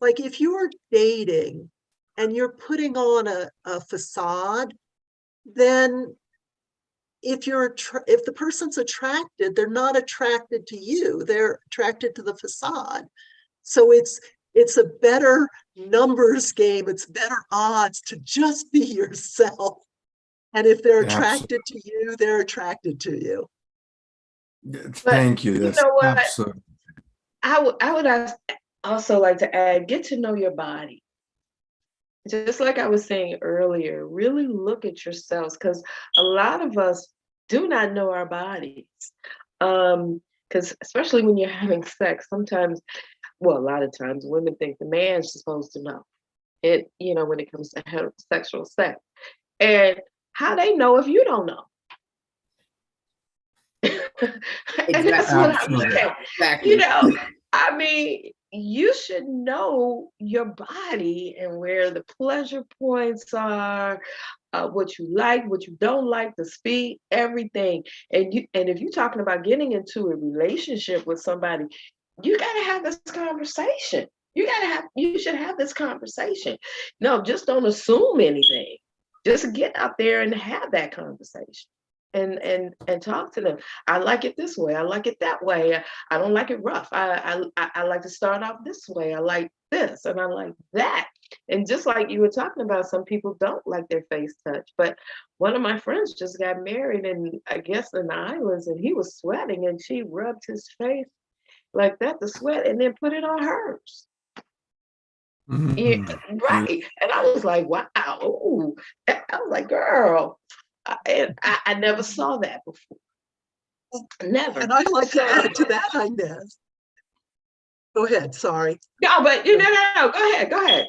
Like if you're dating and you're putting on a facade, then if the person's attracted, they're not attracted to you, they're attracted to the facade. So it's a better numbers game, it's better odds to just be yourself. And if they're attracted to you, they're attracted to you. Thank you. That's absolutely. I would also like to add, get to know your body. Just like I was saying earlier, really look at yourselves, because a lot of us do not know our bodies. Because especially when you're having sex, sometimes, well, a lot of times women think the man's supposed to know it, when it comes to heterosexual sex. And how they know if you don't know? And that's what I'm saying. Exactly. I mean, you should know your body and where the pleasure points are, what you like, what you don't like, the speed, everything. And if you're talking about getting into a relationship with somebody, you gotta have this conversation. You should have this conversation. No, just don't assume anything. Just get out there and have that conversation. And talk to them. I like it this way. I like it that way. I don't like it rough. I like to start off this way. I like this and I like that. And just like you were talking about, some people don't like their face touched. But one of my friends just got married, and I guess in the islands, and he was sweating, and she rubbed his face like that, the sweat, and then put it on hers. Yeah, Mhm. right. And I was like, wow. Ooh. I was like, girl, I never saw that before. Never. And I'd like to add to that, Inez. Go ahead, sorry. No, but no. Go ahead.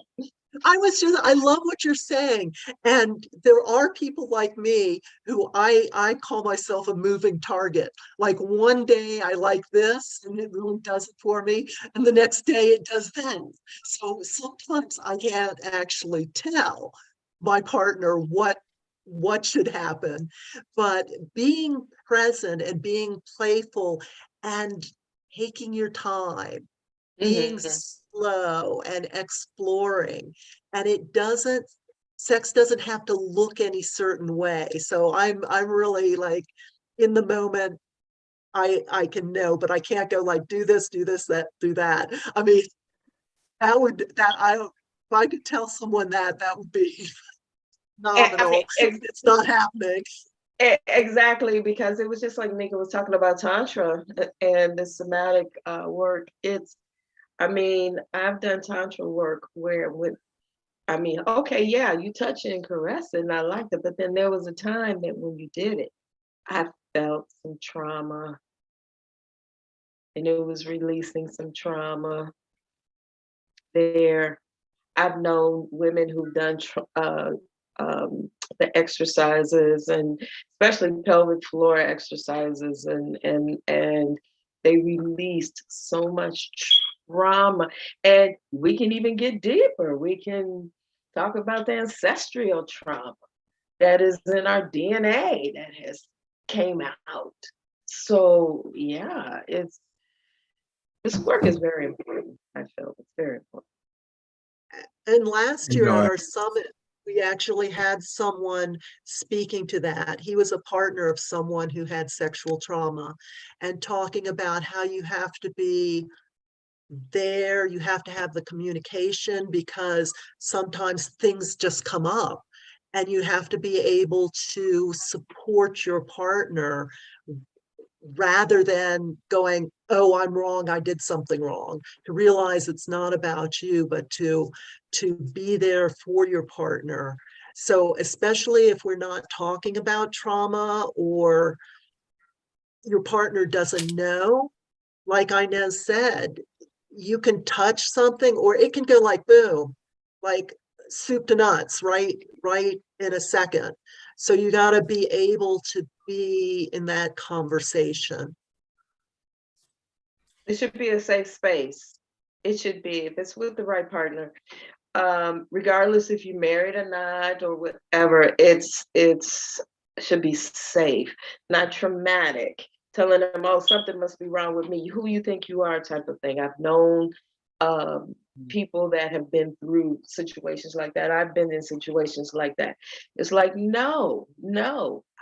I love what you're saying. And there are people like me who I call myself a moving target. Like one day I like this and it really does it for me. And the next day it does that. So sometimes I can't actually tell my partner what should happen. But being present and being playful and taking your time, being slow and exploring, and sex doesn't have to look any certain way. So I'm really like in the moment. I can know, but I can't go like do this, that, do that. I mean, if I could tell someone that would be I phenomenal. mean, It's not happening. exactly, because it was just like Nika was talking about Tantra and the somatic work. I mean, I've done Tantra work where okay, yeah, you touch and caress it, and I liked it, but then there was a time that when you did it, I felt some trauma, and it was releasing some trauma there. I've known women who've done the exercises, and especially pelvic floor exercises, and they released so much trauma. And we can even get deeper. We can talk about the ancestral trauma that is in our DNA that has came out. So yeah, this work is very important. I feel it's very important. And last You year know, at our summit, we actually had someone speaking to that. He was a partner of someone who had sexual trauma and talking about how you have to be there, you have to have the communication because sometimes things just come up and you have to be able to support your partner rather than going, oh, I'm wrong, I did something wrong, to realize it's not about you, but to be there for your partner. So especially if we're not talking about trauma or your partner doesn't know, like Inez said, you can touch something or it can go like boom, like soup to nuts, right in a second. So you got to be able to be in that conversation. It should be a safe space. It should be, if it's with the right partner, regardless if you're married or not or whatever, it's should be safe, not traumatic. Telling them, oh, something must be wrong with me. Who you think you are, type of thing. I've known people that have been through situations like that. I've been in situations like that. It's like, no,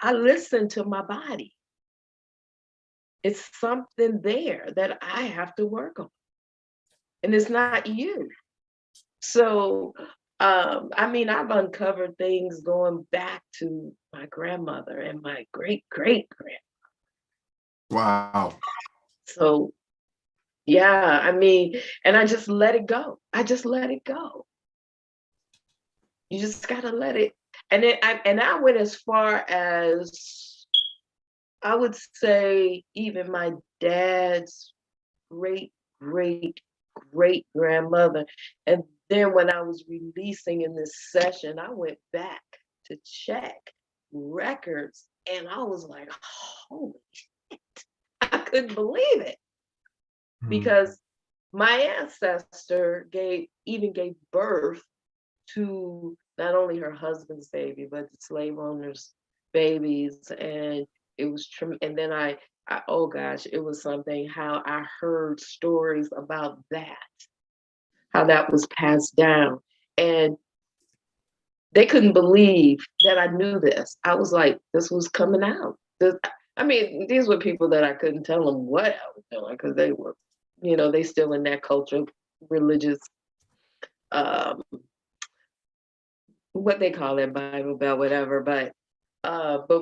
I listen to my body. It's something there that I have to work on. And it's not you. So, I mean, I've uncovered things going back to my grandmother and my great-great-grandmother. wow. So, yeah, I mean, and I just let it go. I just let it go. You just gotta let it. And I went as far as, I would say, even my dad's great grandmother. And then when I was releasing in this session, I went back to check records and I was like, holy shit, I couldn't believe it. Because my ancestor gave birth to not only her husband's baby, but the slave owners' babies. And it was and then oh gosh, it was something how I heard stories about that, how that was passed down. And they couldn't believe that I knew this. I was like, this was coming out. I mean, these were people that I couldn't tell them what I was doing because they were, they still in that culture, religious, what they call it, Bible Belt, whatever. But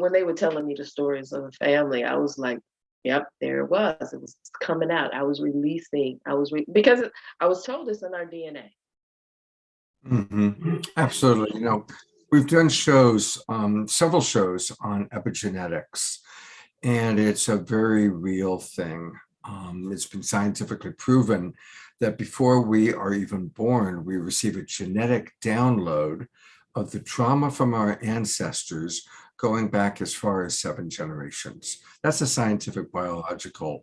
when they were telling me the stories of the family, I was like, yep, there it was. It was coming out. I was releasing. Because I was told it's in our DNA. Mm-hmm. Absolutely. We've done shows, several shows on epigenetics, and it's a very real thing. It's been scientifically proven that before we are even born, we receive a genetic download of the trauma from our ancestors going back as far as 7 generations. That's a scientific biological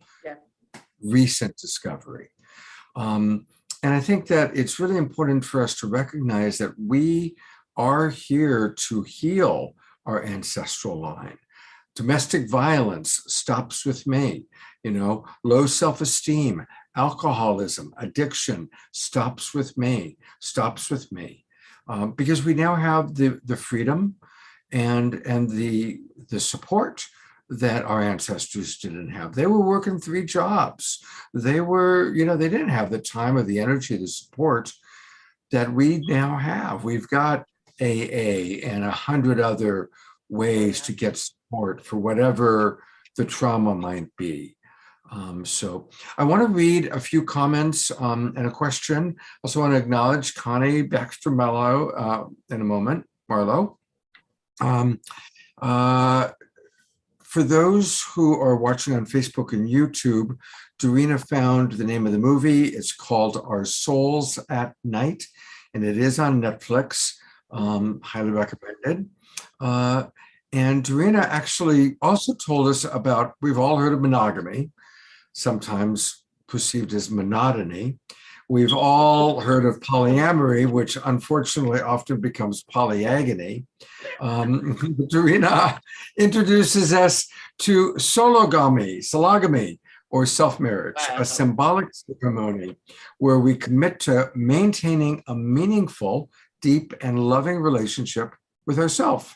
recent discovery. And I think that it's really important for us to recognize that we are here to heal our ancestral line. Domestic violence stops with me, low self-esteem, alcoholism, addiction stops with me, because we now have the freedom and the support that our ancestors didn't have. They were working 3 jobs. They were, they didn't have the time or the energy, the support that we now have. We've got AA and 100 other ways to get support for whatever the trauma might be. So I want to read a few comments and a question. Also want to acknowledge Connie Baxter Marlowe in a moment, Marlowe. For those who are watching on Facebook and YouTube, Dorina found the name of the movie. It's called Our Souls at Night, and it is on Netflix. Highly recommended. And Dorina actually also told us about, we've all heard of monogamy, sometimes perceived as monotony. We've all heard of polyamory, which unfortunately often becomes polyagony. Dorina introduces us to sologamy, or self-marriage, a symbolic ceremony where we commit to maintaining a meaningful, deep, and loving relationship with ourselves.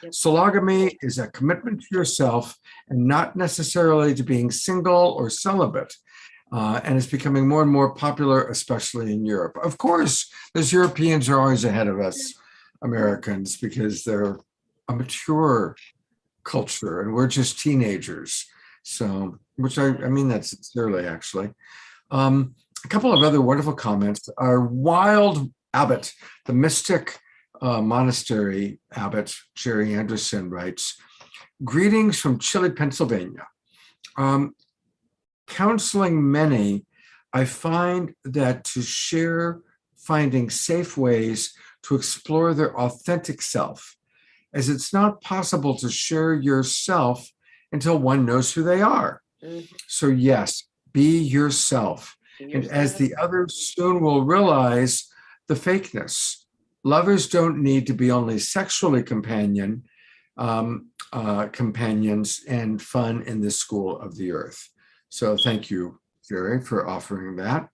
Yep. Sologamy is a commitment to yourself and not necessarily to being single or celibate. And it's becoming more and more popular, especially in Europe. Of course, those Europeans are always ahead of us Americans because they're a mature culture and we're just teenagers. So, which I mean that sincerely, actually. A couple of other wonderful comments. Our Wild Abbot, the mystic monastery abbot, Jerry Anderson, writes, greetings from Chile, Pennsylvania. Counseling many, I find that to share finding safe ways to explore their authentic self, as it's not possible to share yourself until one knows who they are. Mm-hmm. So yes, be yourself. And as the others soon will realize the fakeness. Lovers don't need to be only sexually companions and fun in the school of the earth. So thank you, Jerry, for offering that.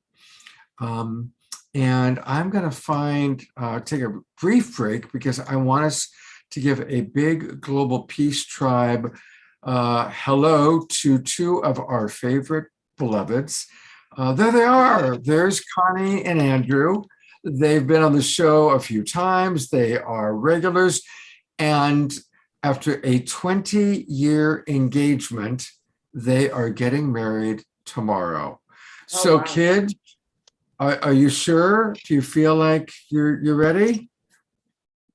And I'm going to take a brief break because I want us to give a big global peace tribe hello to 2 of our favorite beloveds. There they are. There's Connie and Andrew. They've been on the show a few times. They are regulars. And after a 20-year engagement, they are getting married tomorrow. So, wow. Kids, are you sure? Do you feel like you're ready?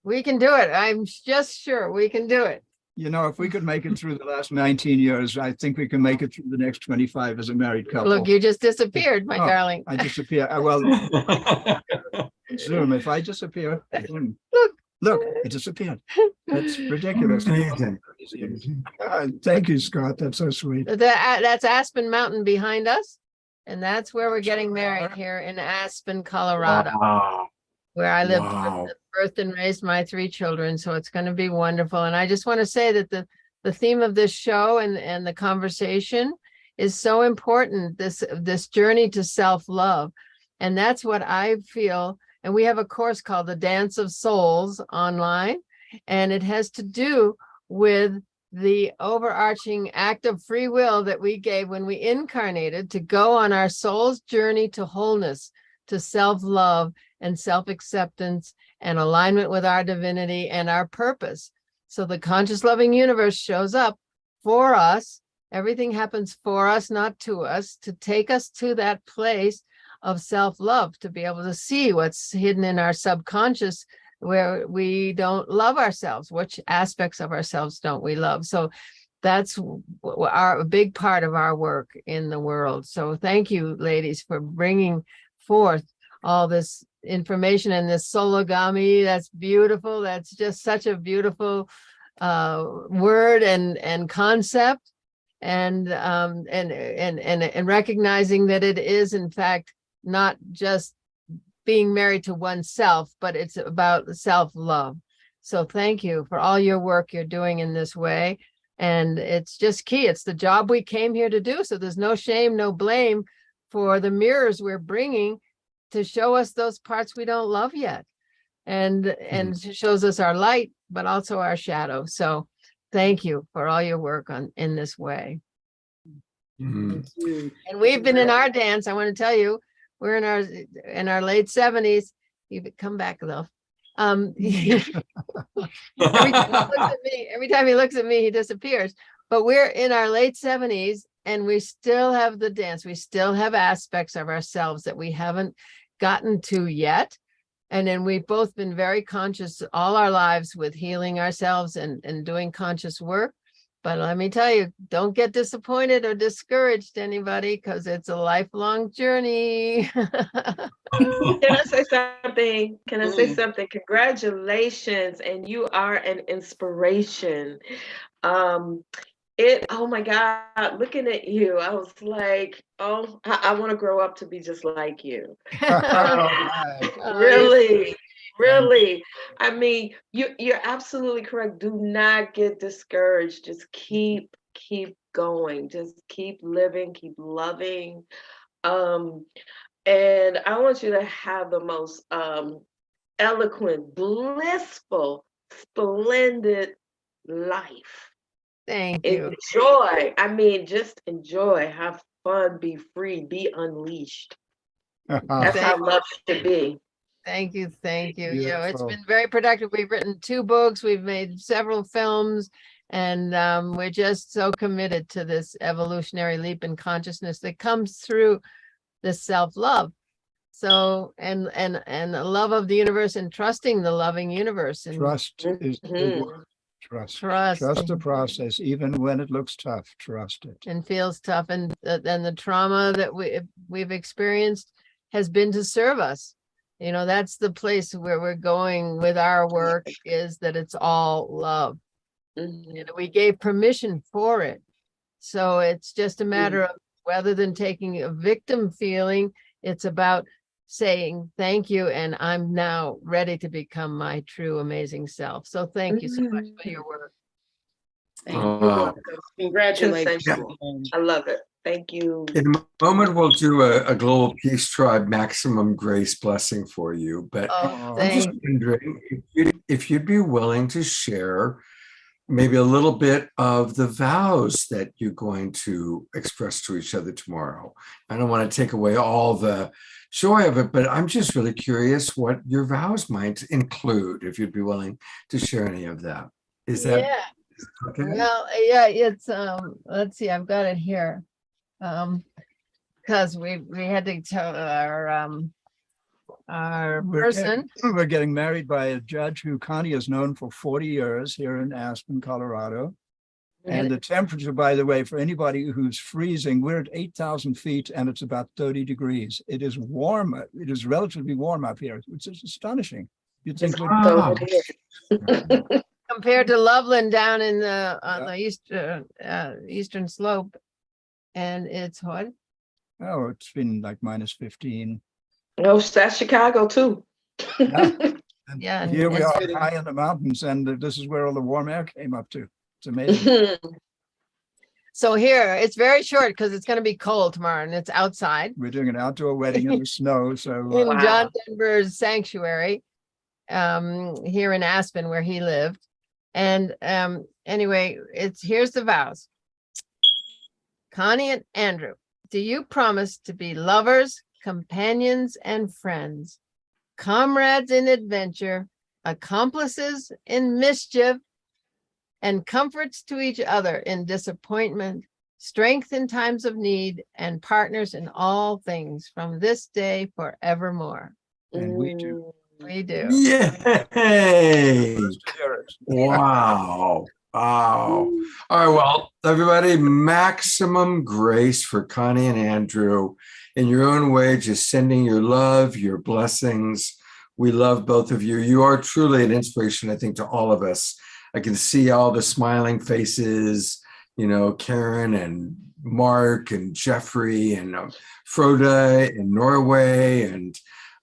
We can do it. I'm just sure we can do it. If we could make it through the last 19 years, I think we can make it through the next 25 as a married couple. Look, you just disappeared, my darling. I disappear. Well, Zoom, if I disappear, look, it disappeared. That's ridiculous. Thank you, Scott. That's so sweet. That's Aspen Mountain behind us. And that's where we're getting married, here in Aspen, Colorado. Wow. where I lived, Wow. birthed and raised my 3 children. So it's going to be wonderful. And I just want to say that the theme of this show and the conversation is so important, this journey to self-love. And that's what I feel. And we have a course called The Dance of Souls online, and it has to do with the overarching act of free will that we gave when we incarnated to go on our soul's journey to wholeness, to self-love and self-acceptance and alignment with our divinity and our purpose. So the conscious loving universe shows up for us. Everything happens for us, not to us, to take us to that place of self-love, to be able to see what's hidden in our subconscious where we don't love ourselves. Which aspects of ourselves don't we love? So that's a big part of our work in the world. So thank you, ladies, for bringing forth all this information and this sologamy. That's beautiful. That's just such a beautiful word and concept, and recognizing that it is in fact not just being married to oneself, but it's about self-love. So thank you for all your work you're doing in this way. And it's just key. It's the job we came here to do. So there's no shame, no blame for the mirrors we're bringing to show us those parts we don't love yet. And it shows us our light, but also our shadow. So thank you for all your work in this way. Mhm. And we've been in our dance. I want to tell you, we're in our late 70s. You come back though. Every time he looks at me, he disappears. But we're in our late 70s and we still have the dance. We still have aspects of ourselves that we haven't gotten to yet. And then we've both been very conscious all our lives with healing ourselves and doing conscious work. But let me tell you, don't get disappointed or discouraged, anybody, because it's a lifelong journey. Can I say something? Can I say something? Congratulations, and you are an inspiration. Oh my God, looking at you, I was like, oh, I want to grow up to be just like you. Really, really. I mean, you're absolutely correct. Do not get discouraged. Just keep going. Just keep living, keep loving. And I want you to have the most eloquent, blissful, splendid life. Thank you. Enjoy. I mean, just enjoy, have fun, be free, be unleashed. That's how love should be. Thank you. Thank you. You know, it's Beautiful. been very productive. We've written 2 books, we've made several films, and we're just so committed to this evolutionary leap in consciousness that comes through this self-love. So, and the love of the universe and trusting the loving universe and Trust is the word. Trust the process, even when it looks tough. Trust it. and feels tough. And the trauma that we've experienced has been to serve us. You know, that's the place where we're going with our work, is that it's all love. You know, we gave permission for it. So it's just a matter of, rather than taking a victim feeling, it's about saying thank you, and I'm now ready to become my true amazing self. So thank you so much for your work. Thank you. Congratulations. Sensational. I love it. Thank you. In a moment, we'll do a Global Peace Tribe Maximum Grace blessing for you. But Oh, I'm just thank wondering if you'd be willing to share maybe a little bit of the vows that you're going to express to each other tomorrow. I don't want to take away all the joy of it, but I'm just really curious what your vows might include, if you'd be willing to share any of that. Is that okay? Well, yeah, it's let's see, I've got it here. Because we had to tell our person. We're getting married by a judge who Connie has known for 40 years here in Aspen, Colorado. And the temperature, by the way, for anybody who's freezing, we're at 8,000 feet and it's about 30 degrees. It is warm. It is relatively warm up here. It's just astonishing. You'd think Compared to Loveland down in the on the eastern slope, and it's what? Oh, it's been like -15. Oh, that's Chicago too. And Yeah, and here we it's are really- high in the mountains, and this is where all the warm air came up to. It's amazing. So here, it's very short because it's going to be cold tomorrow and it's outside We're doing an outdoor wedding in the snow, so in Wow. John Denver's sanctuary, here in Aspen where he lived. And anyway, here's the vows. Connie and Andrew, do you promise to be lovers, companions, and friends, comrades in adventure, accomplices in mischief, and comforts to each other in disappointment, strength in times of need, and partners in all things from this day forevermore? and we do. We do. Yay! First to hear it. Wow. Wow. All right. Well, everybody, maximum grace for Connie and Andrew in your own way, just sending your love, your blessings. We love both of you. You are truly an inspiration, I think, to all of us. I can see all the smiling faces, you know, Karen and Mark and Jeffrey and Frode and Norway and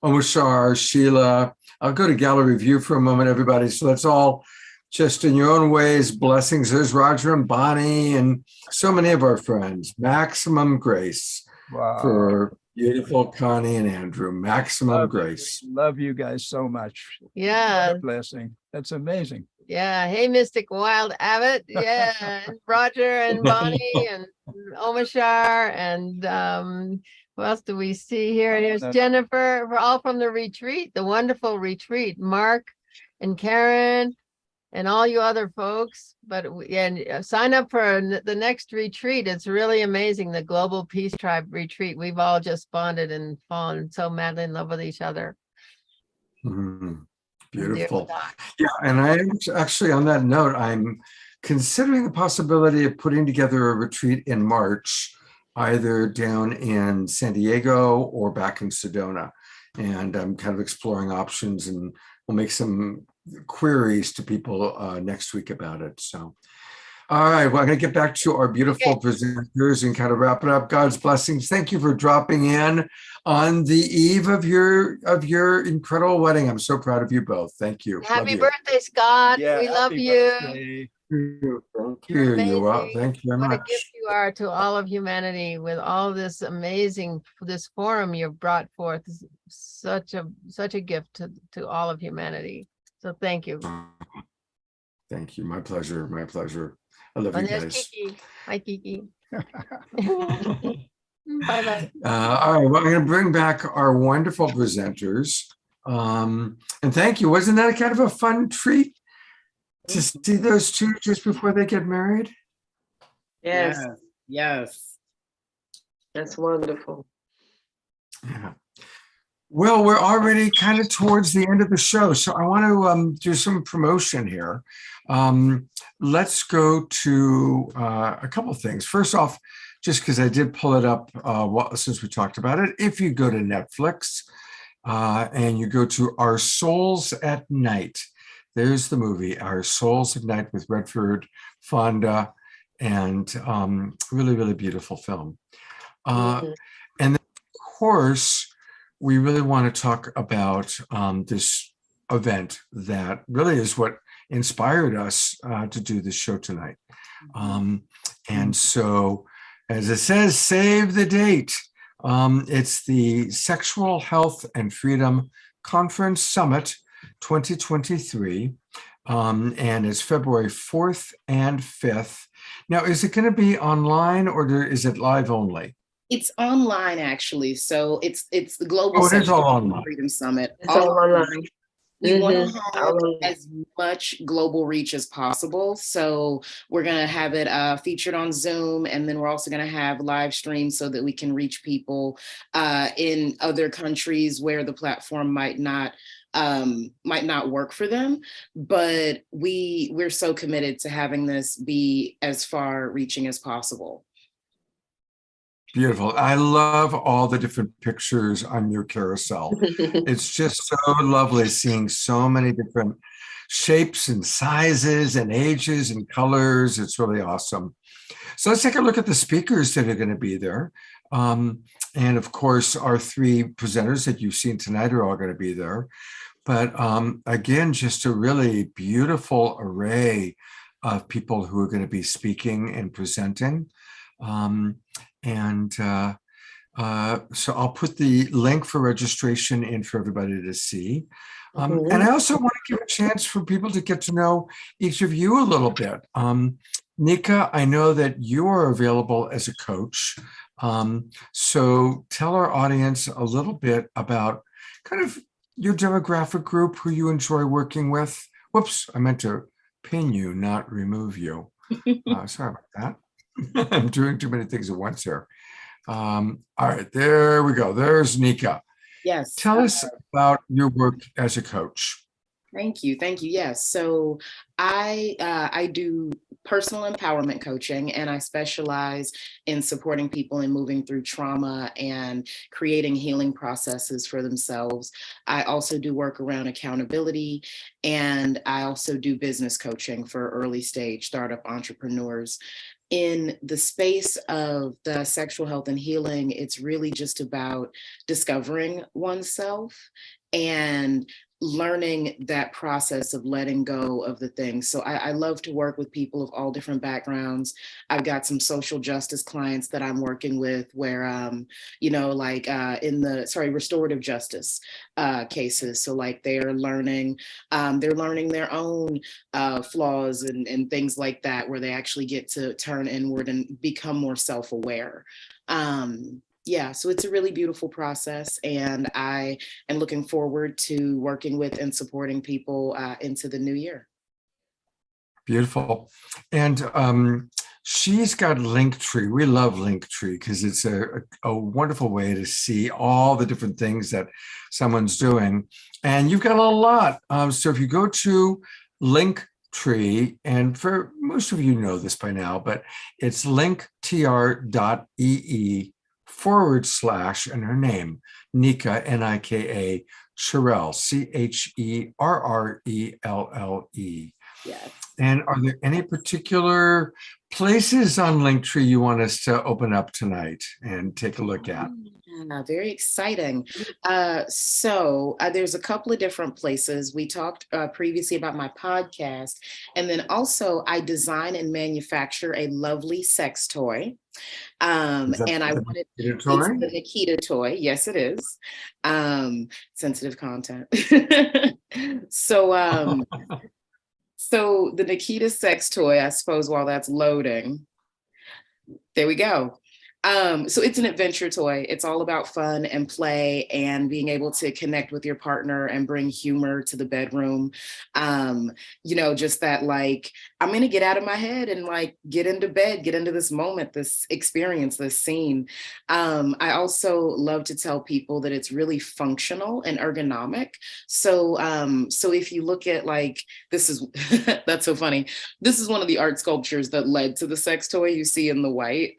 Omashar, Sheila. I'll go to gallery view for a moment, everybody. So let's all just in your own ways, blessings. There's Roger and Bonnie and so many of our friends. Maximum grace Wow. for beautiful Connie and Andrew. Maximum grace. Love you guys so much. Yeah. What a blessing. That's amazing. Yeah. Hey, Mystic Wild Abbott. Yeah. And Roger and Bonnie and Omashar and who else do we see here? Here's Jennifer. We're all from the retreat, the wonderful retreat. Mark and Karen and all you other folks. But sign up for the next retreat. It's really amazing. The Global Peace Tribe retreat. We've all just bonded and fallen so madly in love with each other. Mhm. Beautiful. Yeah, and I'm actually on that note, I'm considering the possibility of putting together a retreat in March, either down in San Diego or back in Sedona. And I'm kind of exploring options, and we'll make some queries to people next week about it. So, all right, well, I'm going to get back to our beautiful presenters and kind of wrap it up. God's blessings. Thank you for dropping in on the eve of your incredible wedding. I'm so proud of you both. Thank you. Happy birthday, Scott. Yeah, We love happy you. birthday. Thank You're you. You're well. amazing. Thank you very What a much. gift you are to all of humanity with all this amazing, this forum you've brought forth. Is such a gift to all of humanity. So thank you. Thank you. My pleasure. My pleasure. I love And you there's guys. Kiki. Hi, Kiki. Bye-bye. All right. Well, I'm going to bring back our wonderful presenters. And thank you. Wasn't that kind of a fun treat to see those two just before they get married? Yes, Yes. that's wonderful. Yeah. Well, we're already kind of towards the end of the show, so I want to do some promotion here. Let's go to a couple of things. First off, just because I did pull it up since we talked about it, if you go to Netflix and you go to Our Souls at Night, there's the movie, Our Souls at Night with Redford, Fonda, and really, really beautiful film. And then, of course, we really want to talk about this event that really is what inspired us to do this show tonight. And so, as it says, save the date. It's the Sexual Health and Freedom Conference Summit 2023. And it's February 4th and 5th. Now, is it going to be online or is it live only? It's online, actually. So it's the Global Oh, it is Sexual all online. Freedom Summit. It's all online. We want to Mhm. have Online. as much global reach as possible. So we're going to have it featured on Zoom, and then we're also going to have live streams so that we can reach people in other countries where the platform might not work for them. But we're so committed to having this be as far reaching as possible. Beautiful. I love all the different pictures on your carousel. It's just so lovely seeing so many different shapes and sizes and ages and colors. It's really awesome. So let's take a look at the speakers that are going to be there. And of course, our three presenters that you've seen tonight are all going to be there. But again, just a really beautiful array of people who are going to be speaking and presenting. And so I'll put the link for registration in for everybody to see. And I also want to give a chance for people to get to know each of you a little bit. Nika, I know that you are available as a coach. So tell our audience a little bit about kind of your demographic group, who you enjoy working with. Whoops, I meant to pin you, not remove you. Sorry about that. I'm doing too many things at once here. All right, there we go. There's Nika. Yes. Tell us about your work as a coach. Thank you. Thank you. Yes. So I do personal empowerment coaching, and I specialize in supporting people in moving through trauma and creating healing processes for themselves. I also do work around accountability, and I also do business coaching for early stage startup entrepreneurs. In the space of the sexual health and healing, it's really just about discovering oneself and learning that process of letting go of the things. So I love to work with people of all different backgrounds. I've got some social justice clients that I'm working with where, like in the, restorative justice cases. So like they're learning their own flaws and things like that, where they actually get to turn inward and become more self-aware. Yeah, so it's a really beautiful process, and I am looking forward to working with and supporting people into the new year. Beautiful. And she's got Linktree. We love Linktree because it's a wonderful way to see all the different things that someone's doing. And you've got a lot. So if you go to Linktree, and for most of you know this by now, but it's linktr.ee/ and her name, Nika, Nika, Cherrelle, Cherrelle. Yes. And are there any particular places on Linktree you want us to open up tonight and take a look at? Yeah, very exciting. So there's a couple of different places. We talked previously about my podcast, and then also I design and manufacture a lovely sex toy. And I wanted it's the Nikita toy. Yes, it is. Sensitive content. So so the Nikita sex toy, I suppose, while that's loading, there we go. So it's an adventure toy. It's all about fun and play and being able to connect with your partner and bring humor to the bedroom. Just that, like, I'm going to get out of my head and like get into bed, get into this moment, this experience, this scene. I also love to tell people that it's really functional and ergonomic. So if you look at like, this is, that's so funny. This is one of the art sculptures that led to the sex toy you see in the white.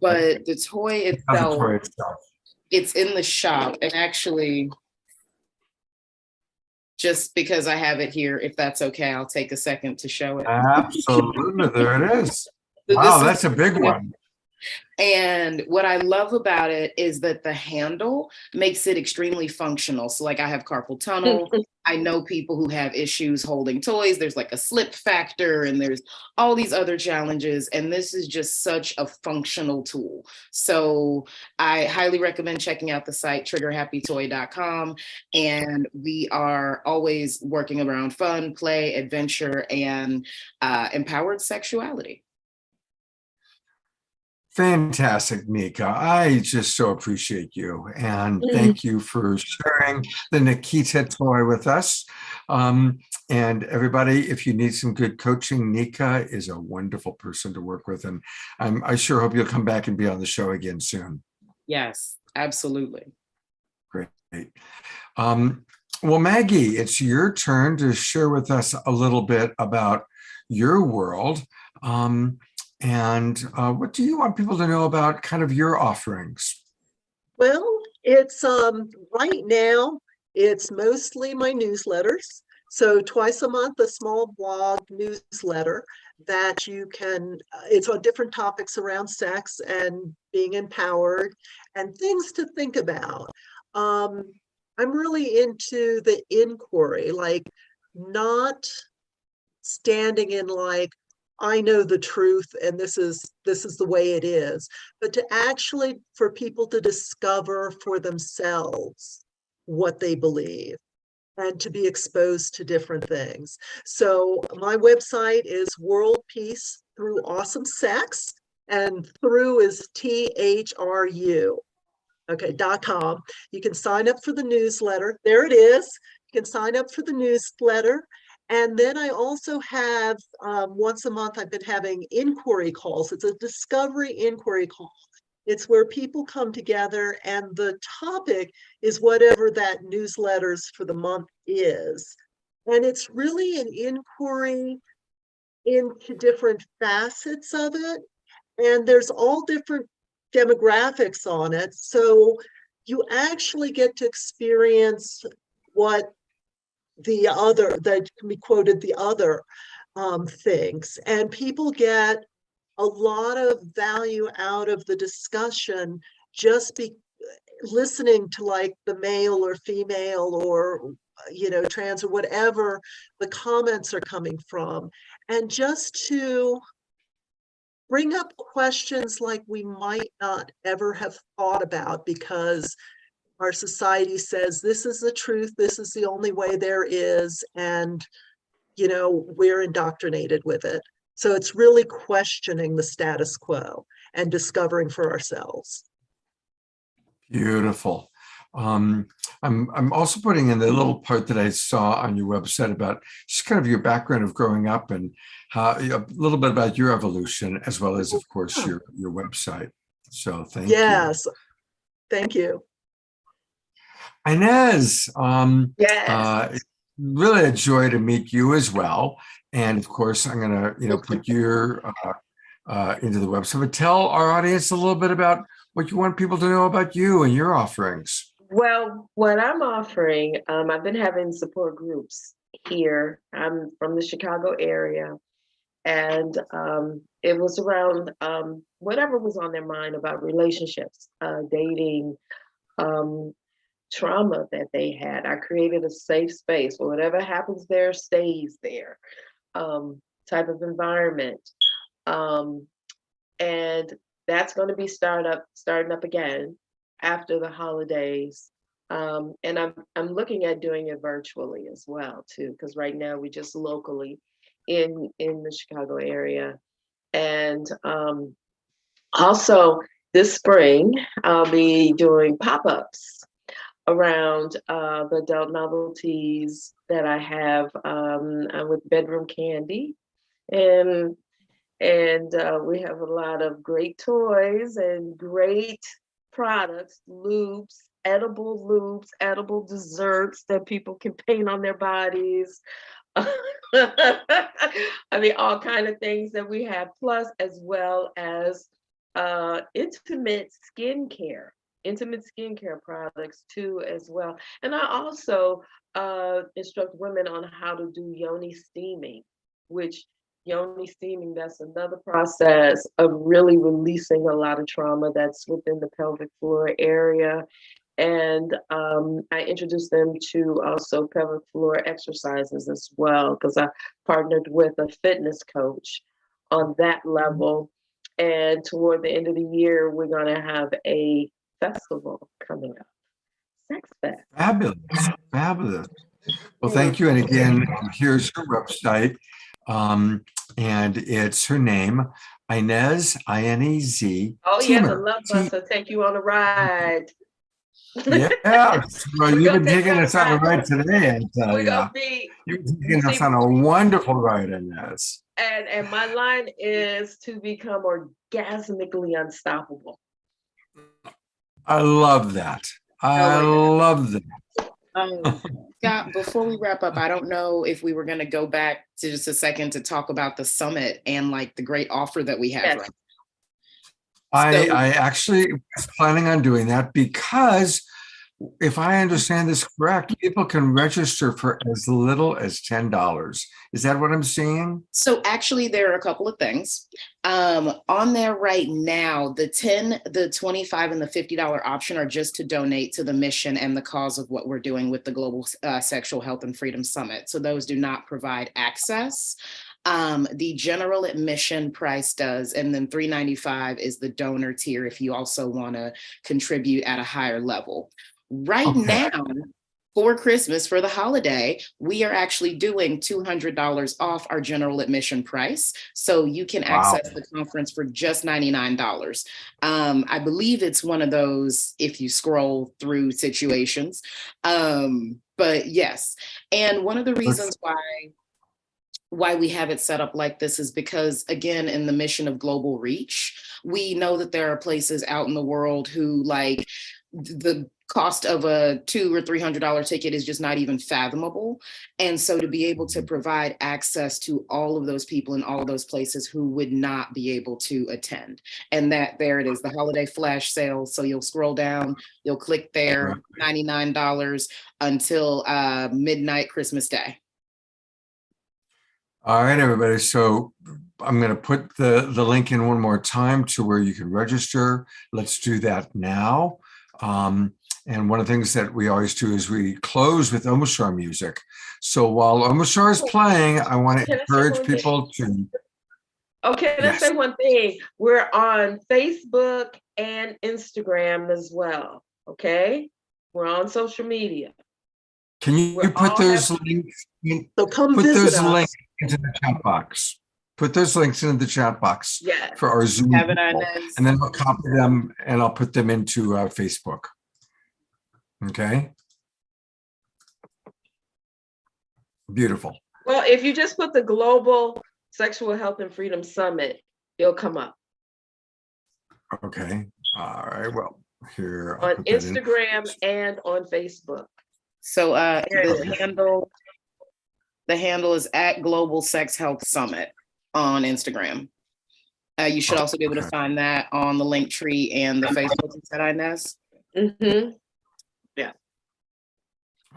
But the toy itself, it's in the shop. And actually, just because I have it here, if that's okay, I'll take a second to show it. Absolutely, there it is. Wow, that's a big one. And what I love about it is that the handle makes it extremely functional. So like I have carpal tunnel. I know people who have issues holding toys. There's like a slip factor and there's all these other challenges. And this is just such a functional tool. So I highly recommend checking out the site triggerhappytoy.com. And we are always working around fun, play, adventure, and empowered sexuality. Fantastic, Nika. I just so appreciate you. And thank you for sharing the Nikita toy with us. And everybody, if you need some good coaching, Nika is a wonderful person to work with. And I sure hope you'll come back and be on the show again soon. Yes, absolutely. Great. Well, Maggie, it's your turn to share with us a little bit about your world. And what do you want people to know about kind of your offerings? Well, it's right now, it's mostly my newsletters. So twice a month, a small blog newsletter that you can, it's on different topics around sex and being empowered and things to think about. I'm really into the inquiry, like not standing in like, I know the truth and this is the way it is, but to actually for people to discover for themselves what they believe and to be exposed to different things. So my website is World Peace Through Awesome Sex, and through is THRU. Okay, .com. You can sign up for the newsletter. There it is. You can sign up for the newsletter. And then I also have, once a month, I've been having inquiry calls. It's a discovery inquiry call. It's where people come together and the topic is whatever that newsletters for the month is. And it's really an inquiry into different facets of it. And there's all different demographics on it. So you actually get to experience what the other, that can be quoted, the other things. And people get a lot of value out of the discussion just be listening to like the male or female or trans or whatever the comments are coming from, and just to bring up questions like we might not ever have thought about because our society says this is the truth, this is the only way there is, and we're indoctrinated with it. So it's really questioning the status quo and discovering for ourselves. Beautiful. I'm also putting in the little part that I saw on your website about just kind of your background of growing up and how a little bit about your evolution, as well as, of course, your website. So thank you. Yes, thank you. Inez, Yes. really a joy to meet you as well. And of course, I'm going to, put your into the website. But tell our audience a little bit about what you want people to know about you and your offerings. Well, what I'm offering, I've been having support groups here. I'm from the Chicago area, and it was around whatever was on their mind about relationships, dating, trauma that they had. I created a safe space where whatever happens there stays there, type of environment. And that's going to be starting up again after the holidays. And I'm looking at doing it virtually as well too, because right now we just locally in the Chicago area. And also this spring, I'll be doing pop-ups around the adult novelties that I have with Bedroom Candy. And we have a lot of great toys and great products, loops, edible desserts that people can paint on their bodies. I mean, all kind of things that we have, plus as well as intimate skincare products too as well. And I also instruct women on how to do yoni steaming, that's another process of really releasing a lot of trauma that's within the pelvic floor area. And I introduced them to also pelvic floor exercises as well, because I partnered with a fitness coach on that level. And toward the end of the year, we're going to have a festival coming up, Sex Fest. Fabulous. Well, thank you. And again, here's her website. And it's her name, Inez, I-N-E-Z. Oh, yeah, the love bus will take you on a ride. Yeah, well, you've been taking us on a ride today, I tell you. You've been taking us on a wonderful ride, Inez. And my line is to become orgasmically unstoppable. I love that. I love that. Scott, before we wrap up, I don't know if we were going to go back to just a second to talk about the summit and like the great offer that we have. Yes. Right? I actually was planning on doing that because if I understand this correct, people can register for as little as $10. Is that what I'm seeing? So actually, there are a couple of things on there right now. The 10, the 25, and the $50 option are just to donate to the mission and the cause of what we're doing with the Global Sexual Health and Freedom Summit. So those do not provide access. The general admission price does, and then $3.95 is the donor tier if you also want to contribute at a higher level. Right now, for Christmas, for the holiday, we are actually doing $200 off our general admission price. So you can access the conference for just $99. I believe it's one of those, if you scroll through situations, but yes. And one of the reasons why we have it set up like this is because, again, in the mission of global reach, we know that there are places out in the world who, like, the cost of a $200 or $300 ticket is just not even fathomable. And so to be able to provide access to all of those people in all of those places who would not be able to attend. And that, there it is, the holiday flash sale. So you'll scroll down, you'll click there, $99 until midnight Christmas Day. All right, everybody. So I'm going to put the link in one more time to where you can register. Let's do that now. And one of the things that we always do is we close with Omashar music. So while Omashar is playing, I want to encourage people to. Okay, let's say one thing. We're on Facebook and Instagram as well. Okay, we're on social media. Can you put those links? So come put visit those us. links into the chat box. Put those links into the chat box Yes. for our Zoom Have it, people. Inez. And then I'll copy them and I'll put them into Facebook. Okay. Beautiful. Well, if you just put the Global Sexual Health and Freedom Summit, it'll come up Okay. All right. Well, here I'll on put that in. Instagram and on Facebook. So the handle is at Global Sex Health Summit on Instagram. You should also be able to find that on the link tree and the Facebook. Said Inez? Mm-hmm. Yeah.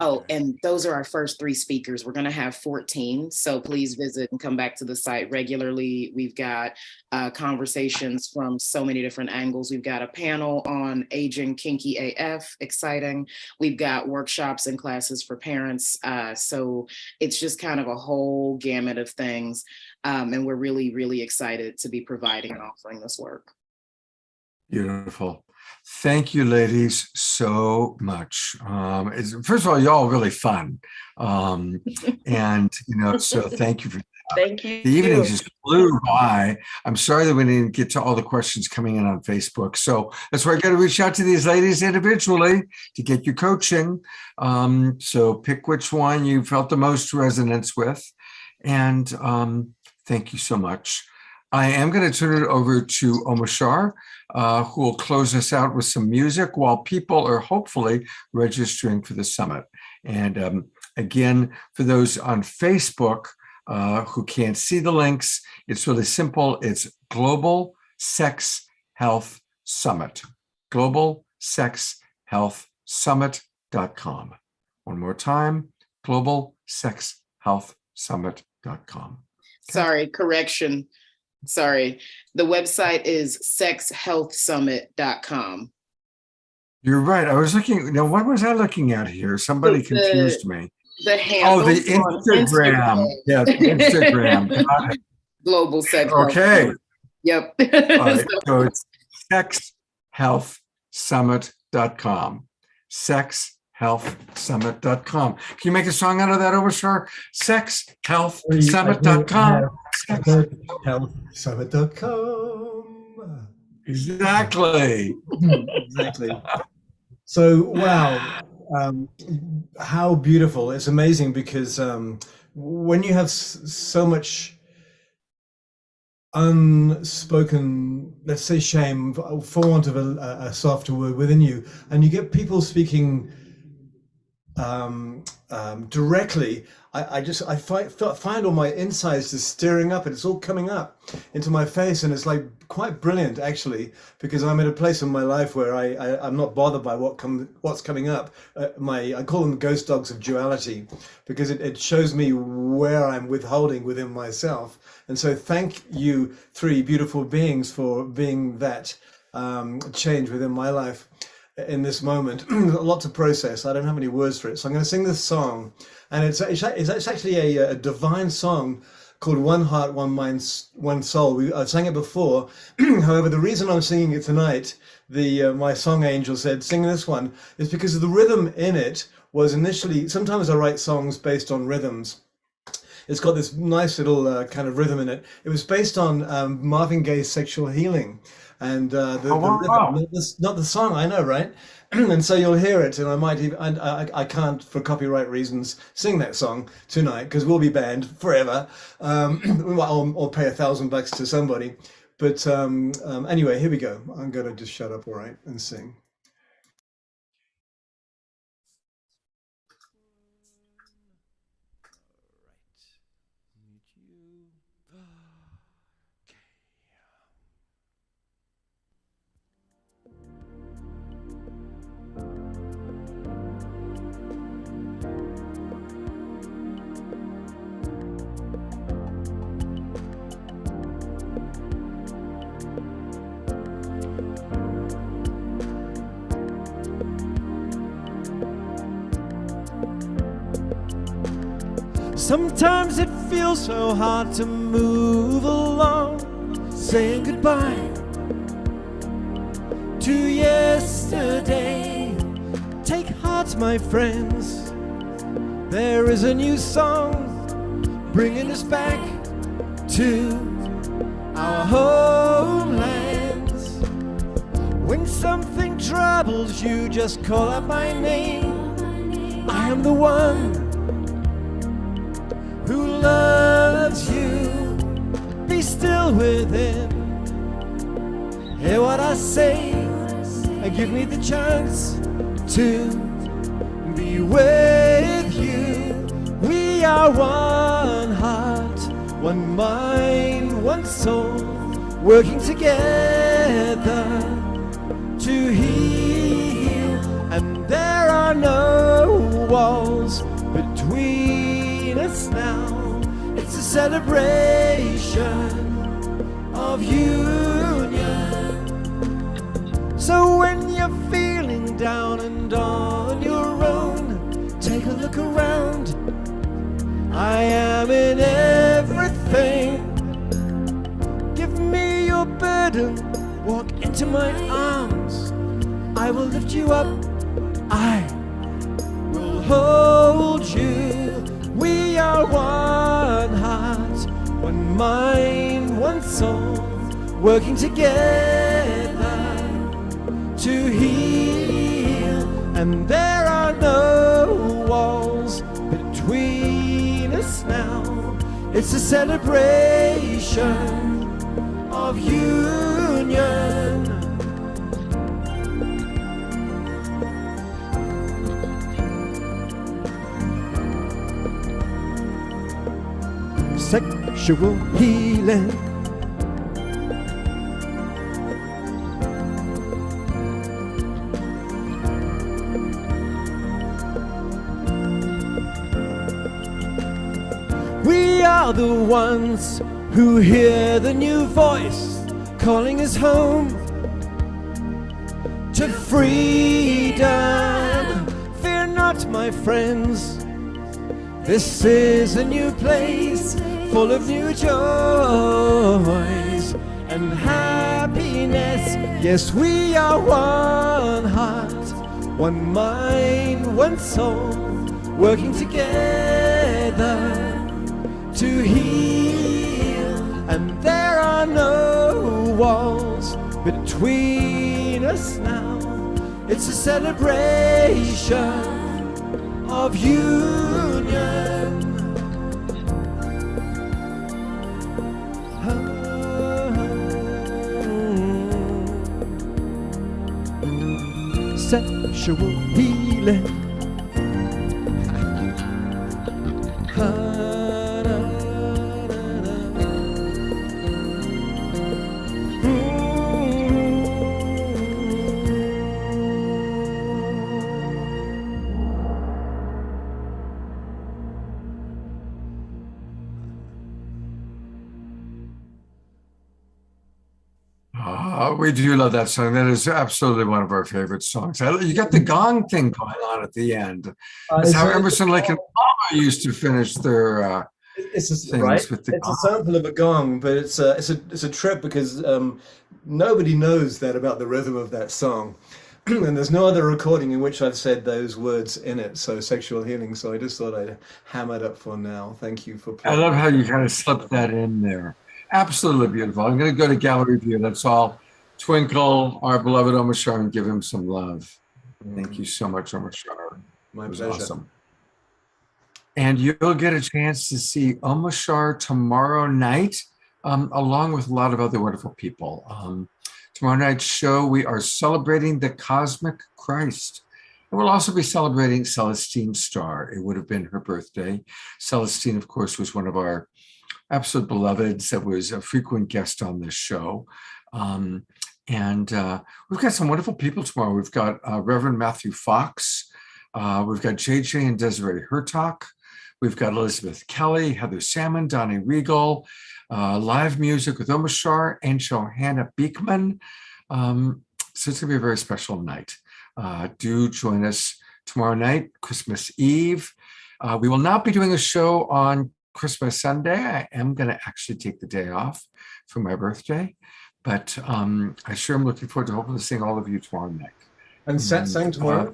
Oh, and those are our first 3 speakers. We're going to have 14. So please visit and come back to the site regularly. We've got conversations from so many different angles. We've got a panel on aging kinky AF, exciting. We've got workshops and classes for parents. So it's just kind of a whole gamut of things. And we're really, really excited to be providing and offering this work. Beautiful. Thank you, ladies, so much. First of all, y'all are really fun. And, so thank you for that. Thank you. The evening just flew by. I'm sorry that we didn't get to all the questions coming in on Facebook. So that's why I got to reach out to these ladies individually to get you coaching. So pick which one you felt the most resonance with. And thank you so much. I am going to turn it over to Omashar, who will close us out with some music while people are hopefully registering for the summit. And again, for those on Facebook who can't see the links, it's really simple. It's Global Sex Health Summit, globalsexhealthsummit.com. One more time, globalsexhealthsummit.com. Sorry, correction. Sorry. The website is sexhealthsummit.com. You're right. I was looking. Now, what was I looking at here? Somebody confused me. The handle. Oh, the Instagram. Yeah, the Instagram. Got it. Global Sex. Okay. Yep. All right. So it's sexhealthsummit.com. Sexhealthsummit.com. Can you make a song out of that, Omashar? Sexhealthsummit.com. Healthsummit.com. Exactly. Exactly. So, wow, how beautiful. It's amazing because when you have so much unspoken, let's say shame, for want of a softer word, within you, and you get people speaking directly, I find all my insides just stirring up, and it's all coming up into my face, and it's like quite brilliant actually, because I'm at a place in my life where I'm not bothered by what's coming up. I call them ghost dogs of duality, because it shows me where I'm withholding within myself. And so thank you, three beautiful beings, for being that change within my life in this moment. A lot to process. I don't have any words for it, so I'm going to sing this song, and it's actually a divine song called "One Heart, One Mind, One Soul." I sang it before. However, the reason I'm singing it tonight, my song angel said, "Sing this one," is because of the rhythm in it. Was initially, sometimes I write songs based on rhythms. It's got this nice little kind of rhythm in it. It was based on Marvin Gaye's "Sexual Healing." And the rhythm, not the song, I know, right? And so you'll hear it, and I might even, I can't, for copyright reasons, sing that song tonight, because we'll be banned forever, or pay $1,000 to somebody. But anyway, here we go. I'm gonna just shut up, all right, and sing. Sometimes it feels so hard to move along, saying goodbye to yesterday. Take heart, my friends, there is a new song bringing us back to our homelands. When something troubles you, just call out my name. I am the one who loves you. Be still within, hear what I say, and give me the chance to be with you. We are one heart, one mind, one soul, working together to heal. And there are no walls between us now. It's a celebration of union. So when you're feeling down and on your own, take a look around. I am in everything. Give me your burden, walk into my arms. I will lift you up, I will hold you. We are one heart, one mind, one soul, working together to heal. And there are no walls between us now. It's a celebration of union. Sexual healing. We are the ones who hear the new voice calling us home to freedom. Fear not, my friends, this is a new place full of new joys and happiness. Yes, we are one heart, one mind, one soul, working together to heal. And there are no walls between us now. It's a celebration of union. Sexual healing. We do love that song. That is absolutely one of our favorite songs. You got the gong thing going on at the end. That's how Emerson, Lake and Palmer used to finish their It's a, things right. with the It's a gong. sample of a gong, but it's a trip because nobody knows that about the rhythm of that song, and there's no other recording in which I've said those words in it. So sexual healing. So I just thought I'd ham it up for now. Thank you for I playing. love how you kind of slipped that in there. Absolutely beautiful. I'm going to go to gallery view. That's all. Twinkle, our beloved Omar Shar, and give him some love. Thank you so much, Omar Shar. My It was pleasure. awesome. And you'll get a chance to see Omar Shar tomorrow night, along with a lot of other wonderful people. Tomorrow night's show, we are celebrating the cosmic Christ. And we'll also be celebrating Celestine Starr. It would have been her birthday. Celestine, of course, was one of our absolute beloveds that was a frequent guest on this show. And we've got some wonderful people tomorrow. We've got Reverend Matthew Fox. We've got JJ and Desiree Hertock. We've got Elizabeth Kelly, Heather Salmon, Donnie Regal, live music with Omar Shar and Johanna Beekman. So it's going to be a very special night. Do join us tomorrow night, Christmas Eve. We will not be doing a show on Christmas Sunday. I am going to actually take the day off for my birthday, but I sure am looking forward to hopefully seeing all of you tomorrow night. And satsang tomorrow.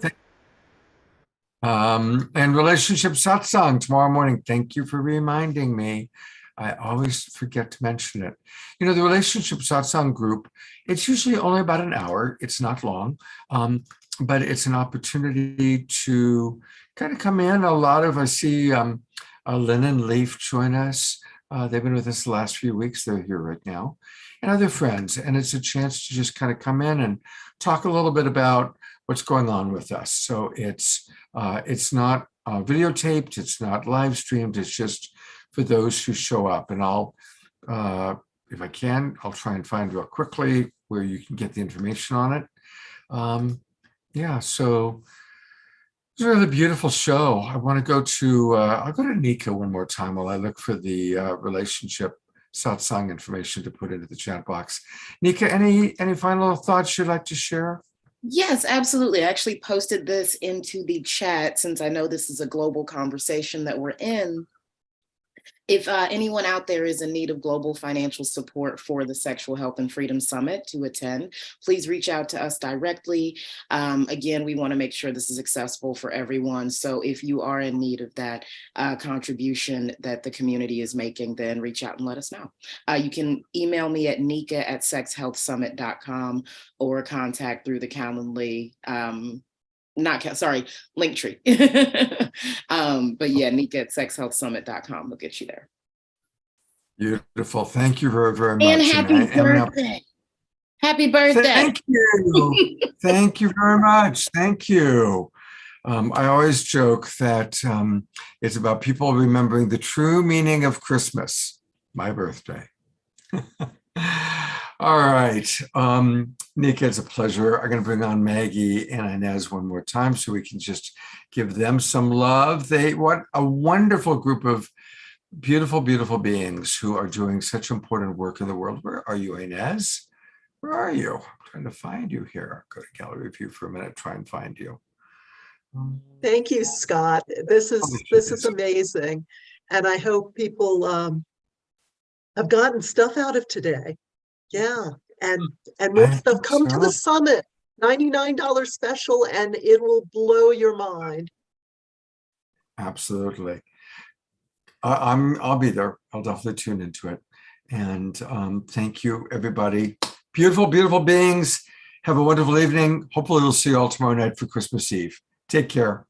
And relationship satsang tomorrow morning. Thank you for reminding me. I always forget to mention it. You know, the relationship satsang group, it's usually only about an hour. It's not long, but it's an opportunity to kind of come in. I see Lynn and Leaf join us. They've been with us the last few weeks. They're here right now, and other friends. And it's a chance to just kind of come in and talk a little bit about what's going on with us. So it's not videotaped, it's not live streamed. It's just for those who show up. And I'll, if I can, I'll try and find real quickly where you can get the information on it. Yeah, so it's a really beautiful show. I want to go to, I'll go to Nika one more time while I look for the relationship satsang information to put into the chat box. Nika, any final thoughts you'd like to share? Yes, absolutely. I actually posted this into the chat since I know this is a global conversation that we're in. If anyone out there is in need of global financial support for the Sexual Health and Freedom Summit to attend, please reach out to us directly. Again, we want to make sure this is accessible for everyone. So if you are in need of that contribution that the community is making, then reach out and let us know. You can email me at nika@sexhealthsummit.com or contact through the Calendly. Linktree. But yeah, nika@sexhealthsummit.com will get you there. Beautiful. Thank you very, very much. And happy birthday. Happy birthday. Thank you. Thank you very much. Thank you. I always joke that it's about people remembering the true meaning of Christmas, my birthday. All right. Nika, it's a pleasure. I'm going to bring on Maggie and Inez one more time so we can just give them some love. What a wonderful group of beautiful, beautiful beings who are doing such important work in the world. Where are you, Inez? Where are you? I'm trying to find you here. Go to gallery view for a minute, try and find you. Thank you, Scott. This is amazing. And I hope people have gotten stuff out of today. Yeah. And more stuff. Come to the summit. $99 special, and it will blow your mind. Absolutely. I'll be there. I'll definitely tune into it. And thank you, everybody. Beautiful, beautiful beings. Have a wonderful evening. Hopefully we'll see you all tomorrow night for Christmas Eve. Take care.